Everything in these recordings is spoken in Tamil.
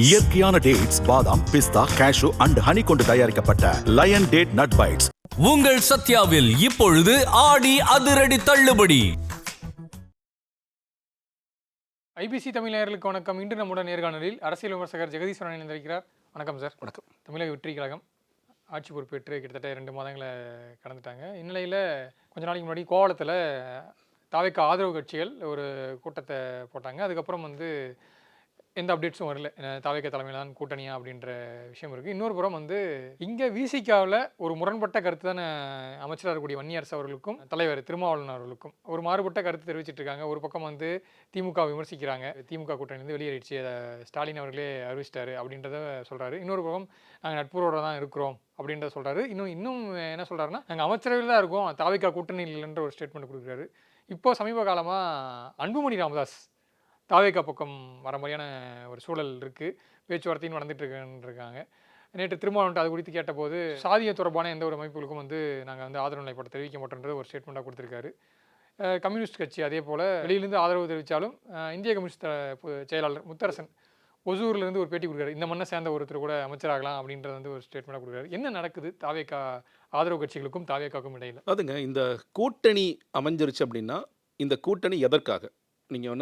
இயற்கையான டேட்ஸ், பாதாம், பிஸ்தா, கேஷு அண்ட் ஹனி கொண்டு தயாரிக்கப்பட்ட லயன் டேட் நட் பைட்ஸ். உங்கள் சத்யாவில் இப்பொழுது ஆடி அதிரடி தள்ளுபடி. ஐபிசி தமிழ் நேயர்களுக்கு வணக்கம். இன்று நம்முடன் நேர்காணலில் அரசியல் விமர்சகர் ஜெகதீஸ்வரன் இணைந்திருக்கிறார். வணக்கம் சார். வணக்கம். தமிழக வெற்றி கழகம் ஆட்சி பொறுப்பேற்று கிட்டத்தட்ட 2 மாதங்களை கடந்துட்டாங்க. இந்நிலையில் கொஞ்ச நாளைக்கு முன்னாடி கோவளத்தில் தாவேக்க ஆதரவு கட்சிகள் ஒரு கூட்டத்தை போட்டாங்க. அதுக்கப்புறம் எந்த அப்டேட்ஸும் வரல. தாவேக்க தலைமையில் தான் கூட்டணியா அப்படின்ற விஷயம் இருக்குது. இன்னொரு புறம் இங்கே விசிகாவில் ஒரு முரண்பட்ட கருத்து தானே அமைச்சராக இருக்கக்கூடிய வன்னியரசு அவர்களுக்கும் தலைவர் திருமாவளவன் அவர்களுக்கும் ஒரு மாறுபட்ட கருத்து தெரிவிச்சிட்டு இருக்காங்க. ஒரு பக்கம் திமுக விமர்சிக்கிறாங்க, திமுக கூட்டணி வெளியேறிடுச்சு, ஸ்டாலின் அவர்களே அறிவிச்சிட்டாரு அப்படின்றத சொல்கிறாரு. இன்னொரு பக்கம் நாங்கள் நட்புறவோட தான் இருக்கிறோம் அப்படின்றத சொல்கிறாரு. இன்னும் என்ன சொல்கிறாருன்னா, நாங்கள் அமைச்சரவையில் தான் இருக்கோம், தாவேக்கா கூட்டணி இல்லைன்ற ஒரு ஸ்டேட்மெண்ட் கொடுக்குறாரு. இப்போது சமீப காலமாக அன்புமணி ராமதாஸ் தாவேக்கா பக்கம் வர மாதிரியான ஒரு சூழல் இருக்குது, பேச்சுவார்த்தையும் நடந்துட்டு இருக்காங்க. நேற்று திருமாவளவன் அது குறித்து கேட்டபோது சாதிய தொடர்பான எந்த ஒரு அமைப்புகளுக்கும் நாங்கள் ஆதரவு நிலைப்பாடு தெரிவிக்க மாட்டோன்றது ஒரு ஸ்டேட்மெண்ட்டாக கொடுத்துருக்காரு. கம்யூனிஸ்ட் கட்சி அதே போல் வெளியிலேருந்து ஆதரவு தெரிவித்தாலும் இந்திய கம்யூனிஸ்ட் செயலாளர் முத்தரசன் ஒசூர்லேருந்து ஒரு பேட்டி கொடுக்குறாரு, இந்த மண்ணை சேர்ந்த ஒருத்தர் கூட அமைச்சராகலாம் அப்படின்றது ஒரு ஸ்டேட்மெண்ட்டாக கொடுக்குறாரு. என்ன நடக்குது தாவேக்கா ஆதரவு கட்சிகளுக்கும் தாவேக்காவுக்கும் இடையில்? அதுங்க, இந்த கூட்டணி அமைஞ்சிருச்சு அப்படின்னா இந்த கூட்டணி எதற்காக? நீங்கள்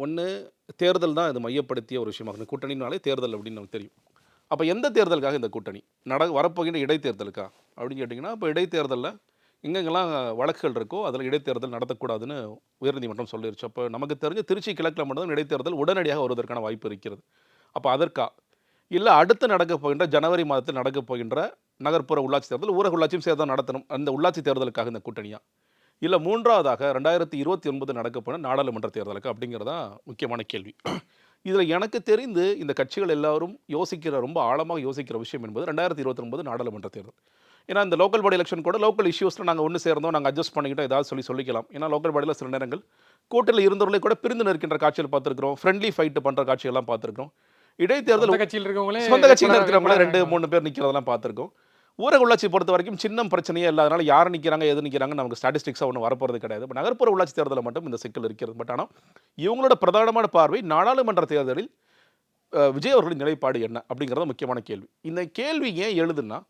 ஒன்று தேர்தல் தான் இது மையப்படுத்திய ஒரு விஷயமாகணும். கூட்டணினாலே தேர்தல் அப்படின்னு நமக்கு தெரியும். அப்போ எந்த தேர்தலுக்காக இந்த கூட்டணி வரப்போகின்ற இடைத்தேர்தலுக்கா அப்படின்னு கேட்டிங்கன்னா, இப்போ இடைத்தேர்தலில் எங்கெங்கெல்லாம் வழக்குகள் இருக்கோ அதில் இடைத்தேர்தல் நடத்தக்கூடாதுன்னு உயர்நீதிமன்றம் சொல்லிருச்சு. அப்போ நமக்கு தெரிஞ்சு திருச்சி கிழக்கில் மட்டும்தான் இடைத்தேர்தல் உடனடியாக வருவதற்கான வாய்ப்பு இருக்கிறது. அப்போ அதற்கா இல்லை அடுத்து நடக்கப் போகின்ற ஜனவரி மாதத்தில் நடக்கப் போகின்ற நகர்ப்புற உள்ளாட்சி தேர்தல், ஊரக உள்ளாட்சியும் சேர்த்து நடத்தணும், அந்த உள்ளாட்சி தேர்தலுக்காக இந்த கூட்டணியா? இல்லை மூன்றாவதாக 2029 நடக்க போன நாடாளுமன்ற தேர்தலுக்கு அப்படிங்கிறதா முக்கியமான கேள்வி. இதில் எனக்கு தெரிந்து இந்த கட்சிகள் எல்லாரும் ரொம்ப ஆழமாக யோசிக்கிற விஷயம் என்பது 2029 நாடாளுமன்ற தேர்தல். ஏன்னா இந்த லோக்கல் பாடி எலெக்ஷன் கூட லோக்கல் இஷ்யூஸில் நாங்கள் ஒன்று சேர்ந்தோம், நாங்கள் அட்ஜஸ்ட் பண்ணிக்கிட்டோம், ஏதாவது சொல்லிக்கலாம். ஏன்னா லோக்கல் பாடியில் சில நேரங்கள் கூட்டணியில் இருந்தவர்களே கூட பிரிந்து நிற்கின்ற காட்சிகள் பார்த்துருக்கிறோம், ஃப்ரெண்ட்லி ஃபைட்டு பண்ணுற காட்சிகள்லாம் பார்த்துருக்கோம். இடைத்தேர்தல் கட்சியில் இருக்கவங்களே சொந்த கட்சியில் இருக்கிறவங்களே 2-3 பேர் நிற்கிறதெல்லாம் பார்த்துருக்கோம். ஊரக உள்ளாட்சி பொறுத்த வரைக்கும் சின்ன பிரச்சனையே இல்லாதனால யார் நிற்கிறாங்க எது நிற்கிறாங்க நமக்கு ஸ்டாட்டிஸ்டிக்ஸாக ஒன்றும் வரப்போகிறது கிடையாது. இப்போ நகர்ப்புற உள்ளாட்சி தேர்தலில் மட்டும் இந்த சிக்கல் இருக்கிறது. பட் ஆனால் இவங்களோட பிரதானமான பார்வை நாடாளுமன்ற தேர்தலில் விஜய் அவர்களின் நிலைப்பாடு என்ன அப்படிங்கிறத முக்கியமான கேள்வி. இந்த கேள்வி ஏன் எழுதுன்னா,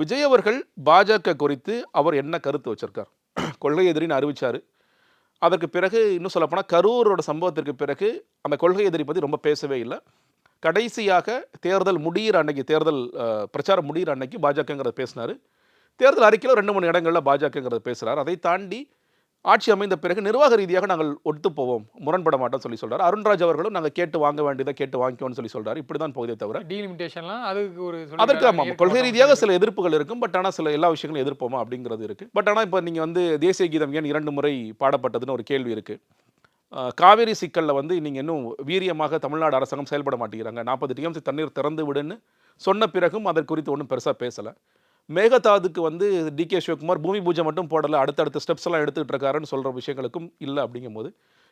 விஜய் அவர்கள் பாஜக குறித்து அவர் என்ன கருத்து வச்சிருக்கார்? கொள்கை எதிரின்னு அறிவிச்சார். அதற்கு பிறகு இன்னும் சொல்லப்போனால் கரூரோட சம்பவத்திற்கு பிறகு அந்த கொள்கை எதிரி பற்றி ரொம்ப பேசவே இல்லை. கடைசியாக தேர்தல் முடிகிற அன்னைக்கு, தேர்தல் பிரச்சாரம் முடிகிற அன்னைக்கு பாஜகங்கிறத பேசினார். தேர்தல் அறிக்கையில் 2-3 இடங்களில் பாஜகங்கிறத பேசுகிறார். அதை தாண்டி ஆட்சி அமைந்த பிறகு நிர்வாக ரீதியாக நாங்கள் ஒத்து போவோம், முரண்பட மாட்டோம் சொல்கிறார். அருண்ராஜ் அவர்களும் நாங்கள் கேட்டு வாங்க வேண்டியதை கேட்டு வாங்கிக்கோன்னு சொல்கிறார். இப்படி தான் போகுதே தவிர டீலிமிட்டேஷன்லாம் அதற்கு ஆமாம் கொள்கை ரீதியாக சில எதிர்ப்புகள் இருக்கும். பட் ஆனால் சில எல்லா விஷயங்களும் எதிர்ப்போமா அப்படிங்கிறது இருக்குது. பட் ஆனால் இப்போ நீங்கள் தேசிய கீதம் ஏன் 2 முறை பாடப்பட்டதுன்னு ஒரு கேள்வி இருக்குது. காவேரி சிக்கலில் நீங்கள் இன்னும் வீரியமாக தமிழ்நாடு அரசாங்கம் செயல்பட மாட்டேங்கிறாங்க. 40 டிஎம்சி தண்ணீர் திறந்து விடுன்னு சொன்ன பிறகும் அதற்கு குறித்து ஒன்றும் பெருசாக பேசலை. மேகதாதுக்கு டிகே சிவகுமார் பூமி பூஜை மட்டும் போடலை, அடுத்தடுத்த ஸ்டெப்ஸ் எல்லாம் எடுத்துக்கிட்டு இருக்காருன்னு சொல்கிற விஷயங்களுக்கும் இல்லை. அப்படிங்கும்போது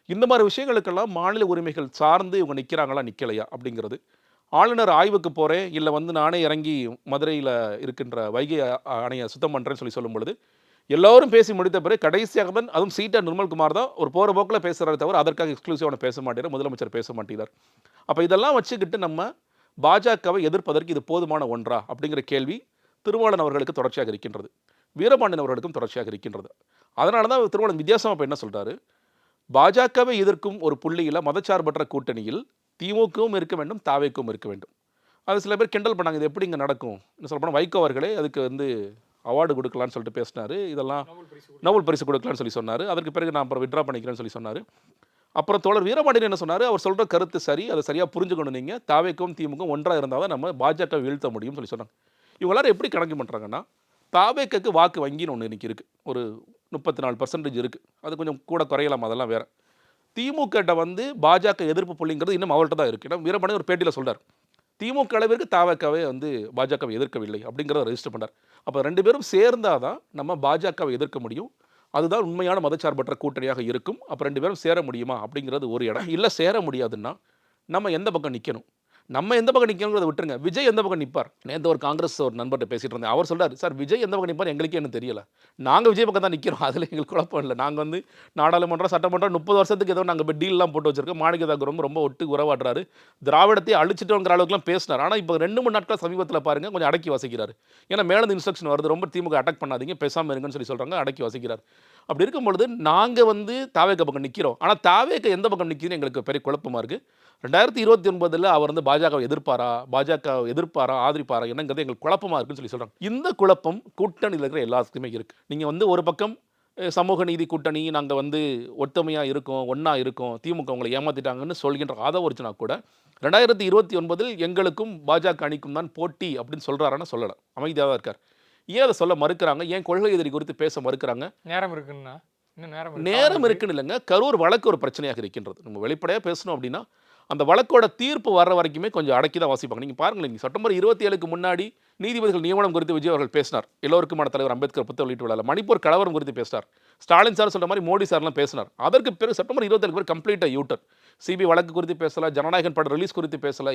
இந்த மாதிரி விஷயங்களுக்கெல்லாம் மாநில உரிமைகள் சார்ந்து இவங்க நிற்கிறாங்களா நிற்கலையா அப்படிங்கிறது. ஆளுநர் ஆய்வுக்கு போகிறேன், இல்லை நானே இறங்கி மதுரையில் இருக்கின்ற வைகை அணையை சுத்தம் பண்ணுறேன்னு சொல்லும் பொழுது எல்லோரும் பேசி முடித்த பிறகு கடைசியாக தான், அதுவும் சீட்டா நிர்மல்குமார் தான் ஒரு போகிற போக்கில் பேசுகிறாரு தவிர அதற்காக எக்ஸ்க்ளூசிவான பேச மாட்டேங்கிறார், முதலமைச்சர் பேச மாட்டேங்கிறார். அப்போ இதெல்லாம் வச்சுக்கிட்டு நம்ம பாஜகவை எதிர்ப்பதற்கு இது போதுமான ஒன்றா அப்படிங்கிற கேள்வி திருமாவளவன் அவர்களுக்கு தொடர்ச்சியாக இருக்கின்றது, வீரபாண்டியன் அவர்களுக்கும் தொடர்ச்சியாக இருக்கின்றது. அதனால தான் திருமாவளவன் வித்தியாசமாக இப்போ என்ன சொல்கிறாரு, பாஜகவை எதிர்க்கும் ஒரு புள்ளியில் மதச்சார்பற்ற கூட்டணியில் திமுகவும் இருக்க வேண்டும், தாவேக்கும் இருக்க வேண்டும். அது சில பேர் கிண்டல் பண்ணாங்க, இது எப்படி இங்கே நடக்கும் என்ன சொல்லப்போனால் வைகோ அவர்களே அதுக்கு அவார்டு கொடுக்கலான்னு சொல்லிட்டு பேசினார். இதெல்லாம் நோபல் பரிசு கொடுக்கலான்னு சொன்னார். அதற்கு பிறகு நான் அப்புறம் விட்ரா பண்ணிக்கிறேன்னு சொன்னார். அப்புறம் தோழர் வீரபாண்டியன் என்ன சொன்னார், அவர் சொல்கிற கருத்து சரி, அதை சரியாக புரிஞ்சுக்கணும், நீங்கள் தாவேக்கும் திமுகவும் ஒன்றாக இருந்தால் தான் நம்ம பாஜக வீழ்த்த முடியும்னு சொன்னாங்க. இவங்க எல்லாரும் எப்படி கணக்கு பண்ணுறாங்கன்னா, தாவேக்கு வாக்கு வங்கின்னு ஒன்று இன்றைக்கி இருக்குது, ஒரு 34% இருக்குது, அது கொஞ்சம் கூட குறையலாம், அதெல்லாம் வேறு. திமுக பாஜக எதிர்ப்பு புள்ளிங்கிறது இன்னும் அவர்கிட்ட தான் இருக்குது. ஏன்னா வீரபாண்டியன் ஒரு பேட்டியில் சொல்கிறார், திமுக அளவிற்கு தாவேக்காவே பாஜகவை எதிர்க்கவில்லை அப்படிங்கிறத ரெஜிஸ்டர் பண்ணார். அப்போ 2 பேரும் சேர்ந்தால் தான் நம்ம பாஜகவை எதிர்க்க முடியும், அதுதான் உண்மையான மதச்சார்பற்ற கூட்டணியாக இருக்கும். அப்போ 2 பேரும் சேர முடியுமா அப்படிங்கிறது ஒரு இடம். இல்லை சேர முடியாதுன்னா நம்ம எந்த பக்கம் நிற்கணும்? நம்ம எந்த பக்கம் நிற்கிறோங்கிறத விட்டுருங்க, விஜய் எந்த பக்கம் நிற்பார். நேற்று ஒரு காங்கிரஸ் ஒரு நண்பர்கிட்ட பேசிட்டு இருந்தேன். அவர் சொல்றாரு, சார் விஜய் எந்த பக்கம் நிற்பார் எங்களுக்கே என்ன தெரியல, நாங்கள் விஜய் பக்கம் தான் நிற்கிறோம், அதில் எங்களுக்கு குழப்பம் இல்லை. நாங்கள் வந்து நாடாளுமன்றம் சட்டமன்றம் 30 வருஷத்துக்கு ஏதோ நாங்கள் இப்போ டீல்லாம் போட்டு வச்சிருக்கோம். மாணிக்கதாக்கு ரொம்ப ஒட்டு உறவாடுறாரு, திராவிடத்தை அழிச்சிட்டோங்கிற அளவுக்குலாம் பேசினார். ஆனால் இப்போ 2-3 நாட்கள் சமீபத்தில் பாருங்க கொஞ்சம் அடக்கி வசிக்கிறார். ஏன்னா மேலே இன்ஸ்ட்ரக்ஷன் வருது, ரொம்ப திமுக அட்டாக் பண்ணாதீங்க, பேசாமல் இருங்கன்னு சொல்லி சொல்கிறாங்க, அடக்கி வசிக்கிறார். அப்படி இருக்கும் பொழுது நாங்கள் வந்து தாவேக பக்கம் நிற்கிறோம். ஆனால் தாவேக எந்த பக்கம் நிற்கிதுன்னு எங்களுக்கு பெரிய குழப்பமாக இருக்குது. 2029 அவர் வந்து பாஜகவை எதிர்ப்பாரா ஆதரிப்பாரா என்னங்கிறது எங்களுக்கு குழப்பமாக இருக்குன்னு சொல்லி சொல்கிறாங்க. இந்த குழப்பம் கூட்டணியில் இருக்கிற எல்லாத்துக்குமே இருக்குது. நீங்கள் வந்து ஒரு பக்கம் சமூக நீதி கூட்டணி, நாங்கள் வந்து ஒத்துமையாக இருக்கோம், ஒன்றா இருக்கோம், திமுக உங்களை ஏமாற்றிட்டாங்கன்னு சொல்கின்ற ஆதவர்ஜனா கூட 2029 எங்களுக்கும் பாஜக அணிக்கும் தான் போட்டி அப்படின்னு சொல்கிறாருன்னு சொல்லலை, அமைதியாக தான் இருக்கார். ஏன் அதை சொல்ல மறுக்கிறாங்க, ஏன் கொள்கை எதிரி குறித்து பேச மறுக்கிறாங்க? நேரம் இருக்குன்னா இன்னும் நேரம் இருக்குன்னு இல்லைங்க, கரூர் வழக்கு ஒரு பிரச்சனையாக இருக்கின்றது. நம்ம வெளிப்படையாக பேசணும் அப்படின்னா அந்த வழக்கோட தீர்ப்பு வர்ற வரைக்குமே கொஞ்சம் அடக்கி தான் வாசிப்பாங்க. நீங்கள் பாருங்களேன், நீங்கள் செப்டம்பர் 27க்கு முன்னாடி நீதிபதிகள் நியமனம் குறித்து விஜய் அவர்கள் பேசினார். எல்லோருக்குமான தலைவர் அம்பேத்கர் புத்தக வெளியீட்டு விழாவில் மணிப்பூர் கலவரம் குறித்து பேசினார். ஸ்டாலின் சார் சொல்ற மாதிரி மோடி சார்லாம் பேசினார். அதற்கு பிறகு செப்டம்பர் 27 பேர் கம்ப்ளீட்டாக யூட்டர். சிபி வழக்கு குறித்து பேசலை, ஜனநாயகன் படம் ரிலீஸ் குறித்து பேசலை,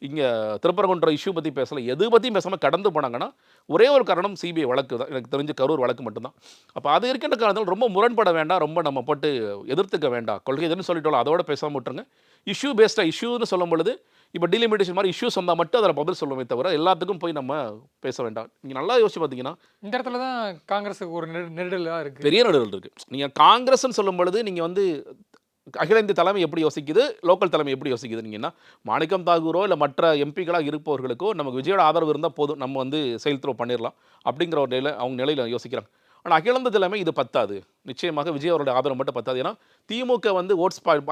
இங்கே திருப்பரங்குன்ற இஷ்யூ பற்றி பேசலை, எது பற்றியும் பேசாமல் கடந்து போனாங்கன்னா ஒரே ஒரு காரணம் சிபிஐ வழக்கு தான், எனக்கு தெரிஞ்ச கரூர் வழக்கு மட்டும்தான். அப்போ அது இருக்கின்ற காரணத்தில் ரொம்ப முரண்பட வேண்டாம், ரொம்ப நம்ம போட்டு எதிர்த்துக்க வேண்டாம், கொள்கை எதுன்னு சொல்லிட்டோம் அதோட பேசாமல் விட்டுருங்க. இஷ்யூ பேஸ்டாக இஷ்யூன்னு சொல்லும் பொழுது இப்போ டீலிமிட்டேஷன் மாதிரி இஷ்யூஸ் வந்தால் மட்டும் அதில் பதில் சொல்லுமே தவிர எல்லாத்துக்கும் போய் நம்ம பேச வேண்டாம். நீங்கள் நல்லா யோசிச்சு பார்த்தீங்கன்னா இந்த இடத்துல தான் காங்கிரஸுக்கு ஒரு நெருடலாக இருக்குது, பெரிய நெருடல் இருக்குது. நீங்கள் காங்கிரஸ்ன்னு சொல்லும் பொழுது நீங்கள் வந்து அகில இந்திய தலைமை எப்படி யோசிக்குது, லோக்கல் தலைமை எப்படி யோசிக்குதுங்கன்னா, மாணிக்கம் தாகூரோ இல்லை மற்ற எம்பிக்களாக இருப்பவர்களுக்கோ நமக்கு விஜயோட ஆதரவு இருந்தால் போதும், நம்ம வந்து செயல் த்ரோ பண்ணிடலாம் அப்படிங்கிற ஒரு நிலை அவங்க நிலையில் யோசிக்கிறாங்க. ஆனால் அகில இந்திய தலைமை இது பத்தாது, நிச்சயமாக விஜய் அவருடைய ஆதரவு மட்டும் பத்தாது. ஏன்னா திமுக வந்து ஓட் ஸ்பாயில்,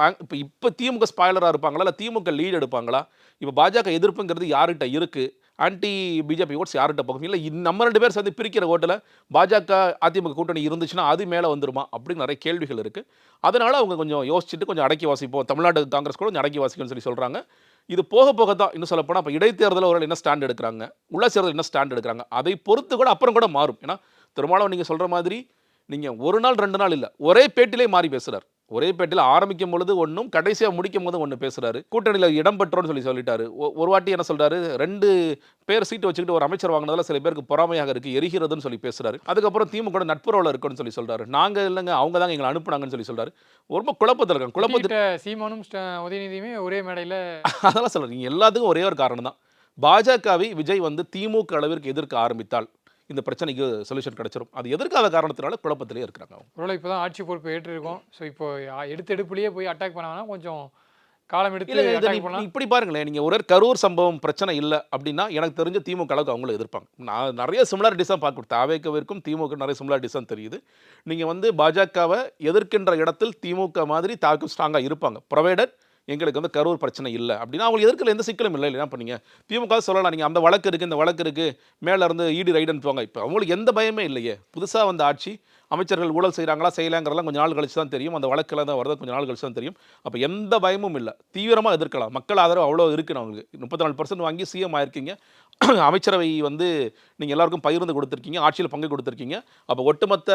இப்போ திமுக ஸ்பாயிலராக இருப்பாங்களா இல்லை திமுக லீட் எடுப்பாங்களா? இப்போ பாஜக எதிர்ப்புங்கிறது யார்கிட்ட இருக்குது, ஆன்டி பிஜேபி ஓட்ஸ் யார்கிட்ட போகும், இல்லை நம்ம 2 பேர் சேர்ந்து பிரிக்கிற ஓட்டில் பாஜக அதிமுக கூட்டணி இருந்துச்சுன்னா அது மேலே வந்துருமா அப்படின்னு நிறைய கேள்விகள் இருக்குது. அதனால் அவங்க கொஞ்சம் யோசிச்சுட்டு கொஞ்சம் அடக்கி வாசிப்போம், தமிழ்நாடு காங்கிரஸ் கூட கொஞ்சம் அடக்கி வாசிக்கும்னு சொல்லி சொல்கிறாங்க. இது போக போக தான் இன்னும் சொல்லப்போனால் இப்போ இடைத்தேர்தலில் ஒரு என்ன ஸ்டாண்ட் எடுக்கிறாங்க, உள்ளாட்சி என்ன ஸ்டாண்ட் எடுக்கிறாங்க, அதை பொறுத்து கூட அப்புறம் கூட மாறும். ஏன்னா திருமாவளவன் நீங்கள் சொல்கிற மாதிரி நீங்கள் ஒரு நாள் 2 நாள் இல்லை, ஒரே பேட்டிலே மாறி பேசுகிறார். ஒரே பேட்டில் ஆரம்பிக்கும் பொழுது ஒன்றும் கடைசியாக முடிக்கும் போது ஒன்று பேசுகிறாரு. கூட்டணியில் இடம் பெற்றோன்னு சொல்லிட்டாரு. ஒரு வாட்டி என்ன சொல்கிறாரு, 2 பேர் சீட்டு வச்சுக்கிட்டு ஒரு அமைச்சர் வாங்கினதால சில பேருக்கு பொறாமையாக இருக்குது, எரிகிறதுன்னு சொல்லி பேசுகிறாரு. அதுக்கப்புறம் திமுக நட்புறவில் இருக்குன்னு சொல்லி சொல்கிறாரு. நாங்கள் இல்லைங்க, அவங்க தான் எங்களை அனுப்புனாங்கன்னு சொல்லி சொல்கிறாரு. ரொம்ப குழப்பத்தில் இருக்காங்க. குழப்பத்தில் சீமானும் உதயநிதியுமே ஒரே மேடையில் அதெல்லாம் சொல்கிறேன். நீங்கள் எல்லாத்துக்கும் ஒரே ஒரு காரணம் தான், பாஜகவை விஜய் வந்து திமுக அளவிற்கு எதிர்க்க ஆரம்பித்தால் இந்த பிரச்சனைக்கு சொல்யூஷன் கிடைச்சிடும். அது எதிர்க்காத காரணத்தினால குழப்பத்திலே இருக்கிறாங்க. ஒருவேளை இப்போ தான் ஆட்சி பொறுப்பு ஏற்றிருக்கோம், ஸோ இப்போ எடுப்புலேயே போய் அட்டாக் பண்ணாங்கன்னா கொஞ்சம் காலம் எடுத்து இப்படி பாருங்களேன், நீங்கள் ஒரு கரூர் சம்பவம் பிரச்சனை இல்லை அப்படின்னா எனக்கு தெரிஞ்ச திமுக அளவுக்கு அவங்களும் எதிர்ப்பாங்க. நான் நிறைய சிமிலாரிட்டிஸ் தான் பார்க்க, தாவேக்கவிற்கும் திமுக நிறைய சிமிலாரிட்டிஸ் தான் தெரியுது. நீங்கள் வந்து பாஜகவை எதிர்க்கின்ற இடத்தில் திமுக மாதிரி தாக்கு ஸ்ட்ராங்காக இருப்பாங்க, ப்ரொவைடட் எங்களுக்கு வந்து கரூர் பிரச்சனை இல்லை அப்படின்னா அவங்க எதிர்க்கல எந்த சிக்கலும் இல்லை. இல்லைனா பண்ணீங்க திமுக சொல்லலாம், நீங்கள் அந்த வழக்கு இருக்குது இந்த வழக்கு இருக்குது மேலேருந்து இடி ரைடுன்னு போங்க. இப்போ அவங்களுக்கு எந்த பயமே இல்லையே, புதுசாக வந்த ஆட்சி, அமைச்சர்கள் ஊழல் செய்கிறாங்களா செய்யலாங்கிறலாம் கொஞ்சம் நாள் கழிச்சு தான் தெரியும், அந்த வழக்கில் தான் வரது கொஞ்சம் நாள் கழிச்சு தான் தெரியும். அப்போ எந்த பயமும் இல்லை, தீவிரமாக எதிர்க்கலாம். மக்கள் ஆதரவு அவ்வளோ இருக்குன்னு அவங்களுக்கு 34% வாங்கி சிஎம் ஆயிருக்கீங்க, அமைச்சரவை வந்து நீங்கள் எல்லாருக்கும் பகிர்ந்து கொடுத்துருக்கீங்க, ஆட்சியில் பங்கு கொடுத்துருக்கீங்க. அப்போ ஒட்டுமொத்த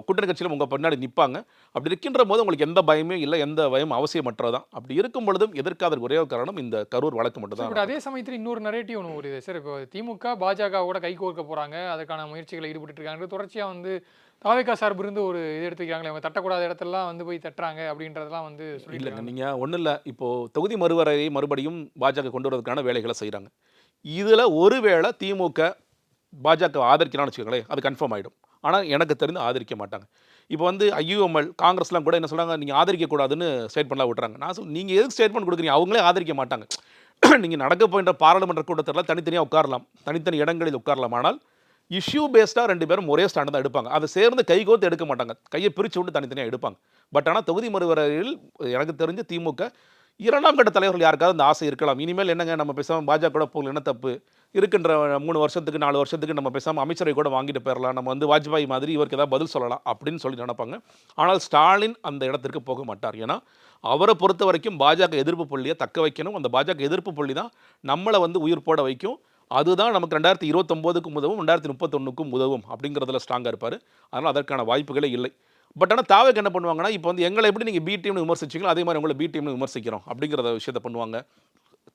கூட்டணி கட்சியிலும் உங்கள் பின்னாடி நிற்பாங்க. அப்படி இருக்கின்ற போது உங்களுக்கு எந்த பயமே இல்லை, எந்த பயம் அவசியமற்றதான். அப்படி இருக்கும் பொழுதும் எதிர்க்காத ஒரே ஒரு காரணம் இந்த கரூர் வழக்கு மட்டும் தான். அதே சமயத்தில் இன்னொரு நரேட்டிவ் ஒன்று வருது சார். இப்போ திமுக பாஜக கூட கைகோர்க்க போகிறாங்க, அதுக்கான முயற்சிகளை ஈடுபட்டு இருக்காங்க, தொடர்ச்சியாக வந்து தாவேகா சார்பு இருந்து ஒரு இது எடுத்துக்கிறாங்களே, அவங்க தட்டக்கூடாத இடத்துலலாம் வந்து போய் தட்டுறாங்க அப்படின்றதெல்லாம் வந்து இல்லைங்க. நீங்கள் ஒன்றும் இல்லை, இப்போது தொகுதி மறுவரையை மறுபடியும் பாஜக கொண்டு வரதுக்கான வேலைகளை செய்கிறாங்க. இதில் ஒருவேளை திமுக பாஜக ஆதரிக்கிறான்னு வச்சுக்கோங்களேன், அது கன்ஃபார்ம் ஆகிடும். ஆனால் எனக்கு தெரிந்து ஆதரிக்க மாட்டாங்க. இப்போ வந்து ஐயூஎம்எல் காங்கிரஸ்லாம் கூட என்ன சொல்கிறாங்க, நீங்கள் ஆதரிக்கக்கூடாதுன்னு ஸ்டேட்மெண்ட்லாம் விட்டுறாங்க. நான் நீங்கள் எதுக்கு ஸ்டேட்மெண்ட் கொடுக்குறீங்க, அவங்களே ஆதரிக்க மாட்டாங்க. நீங்கள் நடக்க போகின்ற பாராளுமன்ற கூட்டத்தில் தனித்தனியாக உட்காரலாம், தனித்தனி இடங்களில் உட்காரலாம். ஆனால் இஷ்யூ பேஸ்டாக 2 பேரும் ஒரே ஸ்டாண்டு தான் எடுப்பாங்க. அதை சேர்ந்து கைகோத்து எடுக்க மாட்டாங்க, கையை பிரித்து விட்டு தனித்தனியாக எடுப்பாங்க. பட் ஆனால் தொகுதி மறுவரையில் எனக்கு தெரிஞ்சு திமுக 2ஆம் கட்ட தலைவர்கள் யாருக்காவது அந்த ஆசை இருக்கலாம். இனிமேல் என்னங்க நம்ம பேசாமல் பாஜக கூட போகல, என்ன தப்பு இருக்கின்ற 3 வருஷத்துக்கு 4 வருஷத்துக்கு நம்ம பேசாமல் அமைச்சரை கூட வாங்கிட்டு போயிடலாம், நம்ம வந்து வாஜ்பாய் மாதிரி இவருக்கு ஏதாவது பதில் சொல்லலாம் அப்படின்னு சொல்லி நினைப்பாங்க. ஆனால் ஸ்டாலின் அந்த இடத்திற்கு போக மாட்டார். ஏன்னா அவரை பொறுத்த வரைக்கும் பாஜக எதிர்ப்பு புள்ளியை தக்க வைக்கணும். அந்த பாஜக எதிர்ப்பு புள்ளி தான் நம்மளை வந்து உயிர் போட வைக்கும். அதுதான் நமக்கு 2029க்கும் உதவும், 2031க்கும் உதவும் அப்படிங்கிறதுல ஸ்ட்ராங்காக இருப்பார். அதனால் அதற்கான வாய்ப்புகளே இல்லை. பட் ஆனால் தாவேக்கு என்ன பண்ணுவாங்கன்னா, இப்போ வந்து எங்களை எப்படி நீங்கள் பி டீம்னு விமர்சிச்சிங்களோ அதே மாதிரி உங்களை பி டீம்னு விமர்சிக்கிறோம் அப்படிங்கிற விஷயத்தை பண்ணுவாங்க.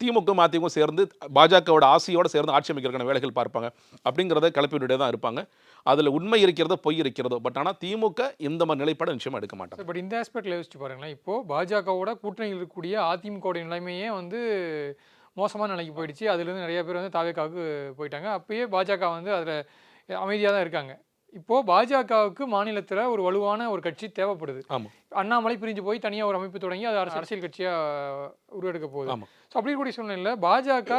திமுக அதிமுக சேர்ந்து பாஜகவோட ஆசையோடு சேர்ந்து ஆட்சி அமைக்கிறதுக்கான வேலைகள் பார்ப்பாங்க அப்படிங்கிறத கிளப்பிவிட்டே தான் இருப்பாங்க. அதில் உண்மை இருக்கிறதோ பொய் இருக்கிறதோ, பட் ஆனால் திமுக இந்த மாதிரி நிலைப்பாடு நிச்சயமாக எடுக்க மாட்டாங்க. பட் இந்த ஆஸ்பெக்டில் யோசிச்சு பாருங்களேன், இப்போது பாஜகவோட கூட்டணியில் இருக்கக்கூடிய அதிமுகவுடைய நிலைமையே வந்து மோசமான நிலைக்கு போயிடுச்சு. அதுலேருந்து நிறைய பேர் வந்து தாவேக்காவுக்கு போயிட்டாங்க. அப்பயே பாஜக வந்து அதில் அமைதியாக தான் இருக்காங்க. இப்போது பாஜகவுக்கு மாநிலத்தில் ஒரு வலுவான ஒரு கட்சி தேவைப்படுது. ஆமாம். அண்ணாமலை பிரிஞ்சு போய் தனியாக ஒரு அமைப்பு தொடங்கி அது அரசியல் கட்சியாக உருவெடுக்க போகுது. ஆமாம். ஸோ அப்படி இருக்கக்கூடிய சூழ்நிலையில் பாஜக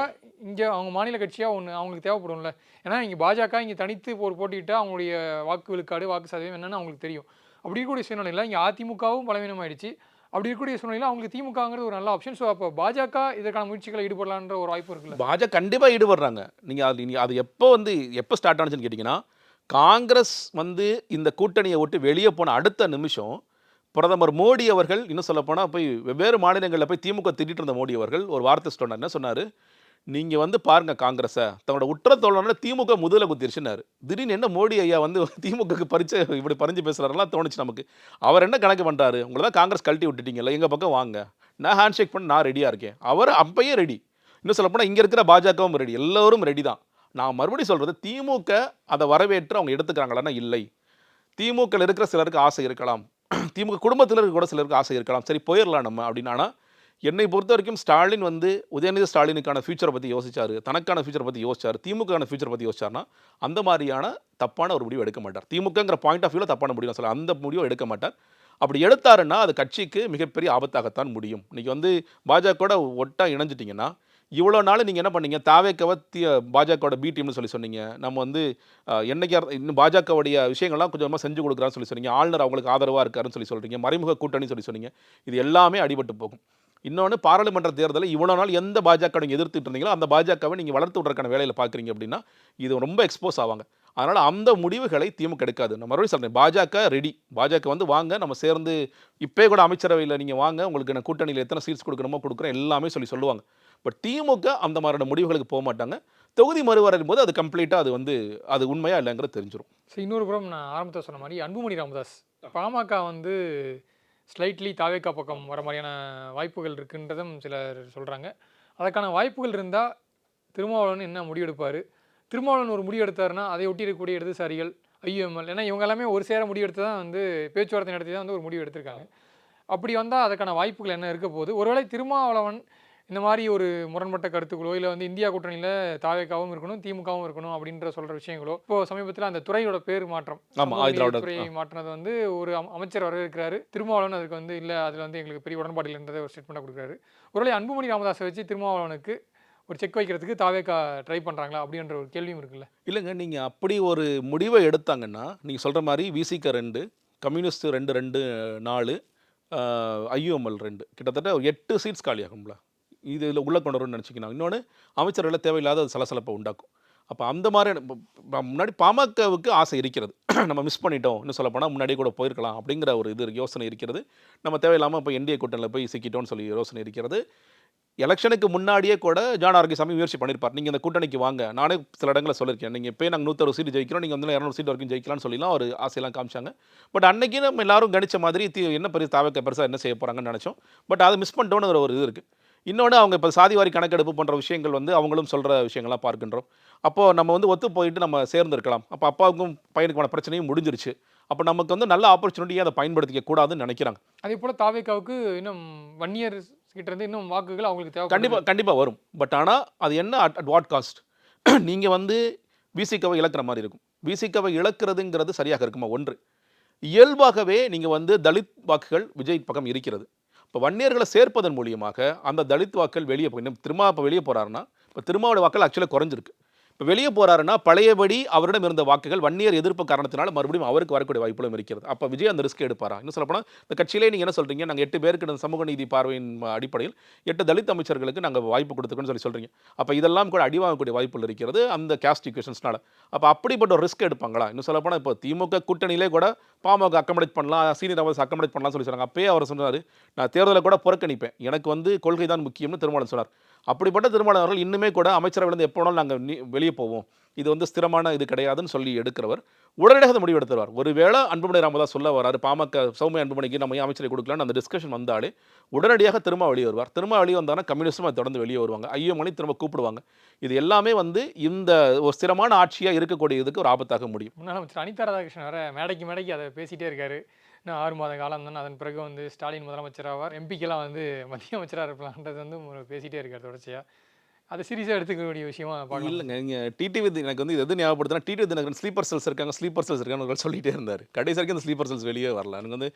இங்கே அவங்க மாநில கட்சியாக ஒன்று அவங்களுக்கு தேவைப்படும்ல. ஏன்னா இங்கே பாஜக இங்கே தனித்து ஒரு போட்டிக்கிட்டால் அவங்களுடைய வாக்கு விழுக்காடு வாக்கு சதவீதம் என்னென்னு அவங்களுக்கு தெரியும். அப்படி இருக்கக்கூடிய சூழ்நிலையில் இங்கே அதிமுகவும் பலவீனமாயிடுச்சு. அப்படி இருக்கக்கூடிய சூழ்நிலையில் அவங்களுக்கு திமுகங்கிறது ஒரு நல்ல ஆப்ஷன். ஸோ அப்போ பாஜக இதற்கான முயற்சிகளை ஈடுபடலான்ற ஒரு வாய்ப்பு இருக்குல்ல. பாஜக கண்டிப்பாக ஈடுபடுறாங்க. நீங்கள் அது எப்போ ஸ்டார்ட் ஆனிச்சுன்னு கேட்டிங்கன்னா, காங்கிரஸ் வந்து இந்த கூட்டணியை விட்டு வெளியே போன அடுத்த நிமிஷம் பிரதமர் மோடி அவர்கள், இன்னும் சொல்லப்போனால் போய் வெவ்வேறு மாநிலங்களில் போய் திமுக திட்டிட்டு இருந்த மோடி அவர்கள் ஒரு வார்த்தை சொன்னார். என்ன சொன்னார்? நீங்கள் வந்து பாருங்கள் காங்கிரஸை, தன்னோட உற்ற தோழன திமுக முதல்ல குத்திருச்சுன்னாரு. திடீர்னு என்ன மோடி ஐயா வந்து திமுகக்கு இப்படி பறிஞ்சு பேசுகிறாரெல்லாம் தோணுச்சு நமக்கு. அவர் என்ன கணக்கு பண்ணுறாரு? உங்களை தான் காங்கிரஸ் கழட்டி விட்டுட்டீங்கல்ல, எங்கள் பக்கம் வாங்க, நான் ஹேண்ட் ஷேக் பண்ண நான் ரெடியாக இருக்கேன். அவர் அப்பயே ரெடி. இன்னும் சொல்லப்போனால் இங்கே இருக்கிற பாஜகவும் ரெடி, எல்லோரும் ரெடி தான். நான் மறுபடியும் சொல்கிறது, திமுக அதை வரவேற்று அவங்க எடுத்துக்கிறாங்களான்னா இல்லை. திமுகவில் இருக்கிற சிலருக்கு ஆசை இருக்கலாம், திமுக குடும்பத்தில் கூட சிலருக்கு ஆசை இருக்கலாம், சரி போயிடலாம் நம்ம அப்படின்னா. என்னை பொறுத்த வரைக்கும் ஸ்டாலின் வந்து உதயநிதி ஸ்டாலினுக்கான ஃபியூச்சரை பற்றி யோசிச்சார், தனக்கான ஃபியூச்சரை பற்றி யோசிச்சார், திமுகக்கான ஃபியூச்சரை பற்றி யோசிச்சார்னா அந்த மாதிரியான தப்பான ஒரு முடிவு எடுக்க மாட்டார். திமுகங்கிற பாயிண்ட் ஆஃப் வியூவில் தப்பான முடிவு சொல்ல அந்த முடிவை எடுக்க மாட்டார். அப்படி எடுத்தாருன்னா அது கட்சிக்கு மிகப்பெரிய ஆபத்தாகத்தான் முடியும். இன்றைக்கி வந்து பாஜகவோட ஒட்டா இணைஞ்சிட்டிங்கன்னா, இவ்வளோ நாள் நீங்கள் என்ன பண்ணீங்க? தாவேக்கவை பாஜகவோட பி டீம்னு சொன்னீங்க. நம்ம வந்து என்னைக்கா இன்னும் பாஜகவுடைய விஷயங்கள்லாம் கொஞ்சமாக செஞ்சு கொடுக்குறான்னு சொன்னீங்க. ஆளுநர் அவங்களுக்கு ஆதரவாக இருக்காருன்னு சொல்கிறீங்க. மறைமுக கூட்டணி சொன்னீங்க. இது எல்லாமே அடிபட்டு போகும். இன்னொன்று, பாராளுமன்ற தேர்தலில் இவ்வளோ நாள் எந்த பாஜக நீங்கள் எதிர்த்துட்டு இருந்தீங்களோ அந்த பாஜகவை நீங்கள் வளர்த்து விட்றதுக்கான வேலையில் பார்க்குறீங்க அப்படின்னா இது ரொம்ப எக்ஸ்போஸ் ஆவாங்க. அதனால் அந்த முடிவுகளை திமுக எடுக்காது. நான் மறுபடியும் சொல்கிறேன், பாஜக ரெடி. பாஜக வந்து வாங்க, நம்ம சேர்ந்து இப்போ கூட அமைச்சரவையில் நீங்கள் வாங்க, உங்களுக்கு நான் கூட்டணியில் எத்தனை சீட்ஸ் கொடுக்கணுமோ கொடுக்குறேன் எல்லாமே சொல்லுவாங்க. பட் திமுக அந்த மாதிரியான முடிவுகளுக்கு போக மாட்டாங்க. தொகுதி மறுவரையும் போது அது கம்ப்ளீட்டாக அது உண்மையாக இல்லைங்கிறது தெரிஞ்சிடும். ஸோ இன்னொரு புறம் நான் ஆரம்பத்தில் சொன்ன மாதிரி அன்புமணி ராமதாஸ் பாமக வந்து ஸ்லைட்லி தாவேக்கா பக்கம் வர மாதிரியான வாய்ப்புகள் இருக்குன்றதும் சிலர் சொல்கிறாங்க. அதற்கான வாய்ப்புகள் இருந்தால் திருமாவளவன் என்ன முடிவெடுப்பார்? திருமாவளவன் ஒரு முடிவு எடுத்தாருன்னா அதை ஒட்டி இருக்கக்கூடிய இடதுசாரிகள், ஐயுஎம்எல், ஏன்னா இவங்க எல்லாமே ஒரு சேர முடிவெடுத்து தான் வந்து பேச்சுவார்த்தை நடத்தி தான் வந்து ஒரு முடிவு எடுத்திருக்காங்க. அப்படி வந்தால் அதுக்கான வாய்ப்புகள் என்ன இருக்க போகுது? ஒருவேளை திருமாவளவன் இந்த மாதிரி ஒரு முரண்பட்ட கருத்துக்களோ இல்லை வந்து இந்தியா கூட்டணியில் தாவேக்காவும் இருக்கணும் திமுகவும் இருக்கணும் அப்படின்ற சொல்கிற விஷயங்களோ, இப்போது சமீபத்தில் அந்த துறையோட பேர் மாற்றம், துறையை மாற்றினது வந்து ஒரு அமைச்சர் வரவேற்கிறாரு. திருமாவளவன் அதுக்கு வந்து இல்லை, அதில் வந்து எங்களுக்கு பெரிய உடன்பாடு இல்லைன்றதை ஒரு ஸ்டேட்மெண்ட்டாக கொடுக்குறாரு. ஒருவேளை அன்புமணி ராமதாஸை வச்சு திருமாவளவனுக்கு ஒரு செக் வைக்கிறதுக்கு தாவேக்கா ட்ரை பண்ணுறாங்களா அப்படின்ற ஒரு கேள்வியும் இருக்குல்ல. இல்லைங்க, நீங்கள் அப்படி ஒரு முடிவை எடுத்தாங்கன்னா நீங்கள் சொல்கிற மாதிரி விசிக 2, கம்யூனிஸ்ட் 2 4, ஐயுஎம்எல் 2, கிட்டத்தட்ட 8 சீட்ஸ் காலியாகும்ல. இதில் உள்ளே கொண்டு வரும்னு நினச்சிக்கணும். இன்னொன்று, அமைச்சர்களை தேவையில்லாத சலசலப்பை உண்டாக்கும். அப்போ அந்த மாதிரி முன்னாடி பாமகவுக்கு ஆசை இருக்கிறது. நம்ம மிஸ் பண்ணிட்டோம், இன்னும் சொல்லப்போனால் முன்னாடியே கூட போயிருக்கலாம் அப்படிங்கிற ஒரு யோசனை இருக்கிறது. நம்ம தேவையில்லாமல் இப்போ என்டிஏ கூட்டணியில் போய் சிக்கிட்டோன்னு சொல்லி யோசனை இருக்கிறது. எலெக்ஷனுக்கு முன்னாடியே கூட ஜான் ஆரோக்கியசாமி முயற்சி பண்ணியிருப்பார். நீங்கள் இந்த கூட்டணிக்கு வாங்க, நானே சில இடங்களில் சொல்லியிருக்கேன், நீங்கள் இப்போ நாங்கள் 160 சீட் ஜெயிக்கிறோம், நீங்கள் வந்து 200 சீட் வரைக்கும் ஜெயிக்கலாம்னு சொல்லிலாம் ஒரு ஆசையெல்லாம் காமிச்சாங்க. பட் அன்றைக்கி நம்ம எல்லாரும் கணிச்ச மாதிரி என்ன தாவேக்கா பெருசாக என்ன செய்ய போகிறாங்கன்னு நினச்சோம். பட் அதை மிஸ் பண்ணிட்டோன்னு ஒரு இது இருக்குது. இன்னொன்று, அவங்க இப்போ சாதிவாரி கணக்கெடுப்பு போன்ற விஷயங்கள் வந்து அவங்களும் சொல்கிற விஷயங்கள்லாம் பார்க்கின்றோம். அப்போது நம்ம வந்து ஒத்து போயிட்டு நம்ம சேர்ந்துருக்கலாம். அப்போ அப்பாவுக்கும் பையனுக்கான பிரச்சனையும் முடிஞ்சிருச்சு. அப்போ நமக்கு வந்து நல்ல ஆப்பர்ச்சுனிட்டியை அதை பயன்படுத்திக்க கூடாதுன்னு நினைக்கிறாங்க. அதே போல் தாவேக்காவுக்கு இன்னும் 1 இயர் கிட்ட இருந்து இன்னும் வாக்குகள் அவங்களுக்கு தேவை கண்டிப்பாக வரும். பட் ஆனால் அது என்ன அட் வாட் காஸ்ட்? நீங்கள் வந்து விசிகவை இழக்கிற மாதிரி இருக்கும். விசிகவை இழக்கிறதுங்கிறது சரியாக இருக்குமா? ஒன்று, இயல்பாகவே நீங்கள் வந்து தலித் வாக்குகள் விஜய் பக்கம் இருக்கிறது. இப்போ வன்னியர்களை சேர்ப்பதன் மூலியமாக அந்த தலித் வாக்கள் வெளியே போய் திருமா இப்போ வெளியே போகிறாருன்னா, இப்போ திருமாவோட வாக்கள் ஆக்சுவலாக குறைஞ்சிருக்கு. இப்போ வெளியே போகிறாருன்னா பழையபடி அவரிடம் இருந்த வாக்குகள் வன்னியர் எதிர்ப்பு காரணத்தினால மறுபடியும் அவருக்கு வரக்கூடிய வாய்ப்புகளும் இருக்கிறது. அப்போ விஜய் அந்த ரிஸ்க் எடுப்பாரா? இன்னும் சொல்லப்போனால் இந்த கட்சியிலே நீங்கள் என்ன சொல்கிறீங்க, நாங்கள் 8 பேருக்கு சமூக நீதி பார்வையின் அடிப்படையில் 8 தலித் அமைச்சர்களுக்கு நாங்கள் வாய்ப்பு கொடுத்துருக்கோன்னு சொல்கிறீங்க. அப்போ இதெல்லாம் கூட அடிவாங்கக்கூடிய வாய்ப்புகள் இருக்கிறது அந்த கேஸ்ட் ஈக்குவேஷன்ஸ்னால. அப்போ அப்படிப்பட்ட ஒரு ரிஸ்க் எடுப்பாங்களா? இன்னும் சொல்லப்போனால் இப்போ திமுக கூட்டணியிலே கூட பாமக அக்கமடேட் பண்ணலாம், சீனியர் அவர்ஸ் அக்கமடேட் பண்ணலாம் சொல்லிடுறாங்க. அப்பயே அவர் சொன்னார், நான் தேர்தலை கூட புறக்கணிப்பேன், எனக்கு வந்து கொள்கை தான் முக்கியம்னு திருமாவளவன் சொன்னார். அப்படிப்பட்ட திருமாவளவன் அவர்கள் இன்னுமே கூட அமைச்சரவையிலேருந்து எப்போ வேணாலும் நாங்கள் வெளியே போவோம், இது வந்து ஸ்திரமான இது கிடையாதுன்னு சொல்லி எடுக்கிறவர் உடனடியாக அதை முடிவு எடுத்துருவார். ஒருவேளை அன்புமணி ராமதாஸ் சொல்ல வராரு, பாமக சௌமியா அன்புமணிக்கு நம்ம ஏன் அமைச்சரை கொடுக்கலான்னு அந்த டிஸ்கஷன் வந்தாலே உடனடியாக திரும்ப வெளியே வருவார். திரும்ப வெளியே வந்தாங்கன்னா கம்யூனிஸ்டும் அதை தொடர்ந்து வெளியே வருவாங்க. ஐயோ மணி திரும்ப கூப்பிடுவாங்க. இது எல்லாமே வந்து இந்த ஒரு ஸ்திரமான ஆட்சியாக இருக்கக்கூடியதுக்கு ஒரு ஆபத்தாக முடியும். முன்னாள் அமைச்சர் அனிதா ராதாகிருஷ்ணன் வேற மேடைக்கு அதை பேசிகிட்டே இருக்காரு. இன்னும் 6 மாத காலம் தானே, அதன் பிறகு வந்து ஸ்டாலின் முதலமைச்சராவார், எம்பிக்கெல்லாம் வந்து மத்திய அமைச்சராக இருக்கலான்றது வந்து பேசிகிட்டே இருக்கார் தொடர்ச்சியாக. அதை சீரியஸாக எடுத்துக்கக்கூடிய விஷயமா பார்க்கலாம். இல்லைங்க, இங்கே டிடிவி எனக்கு வந்து எது ஞாபகப்படுத்தினா, டிடிவி தினகரன் ஸ்லீப்பர் செல்ஸ் இருக்காங்க சொல்லிட்டே இருந்தார். கடைசி வரைக்கும் அந்த ஸ்லீப்பர் செல்ஸ் வெளியே வரல. எனக்கு வந்து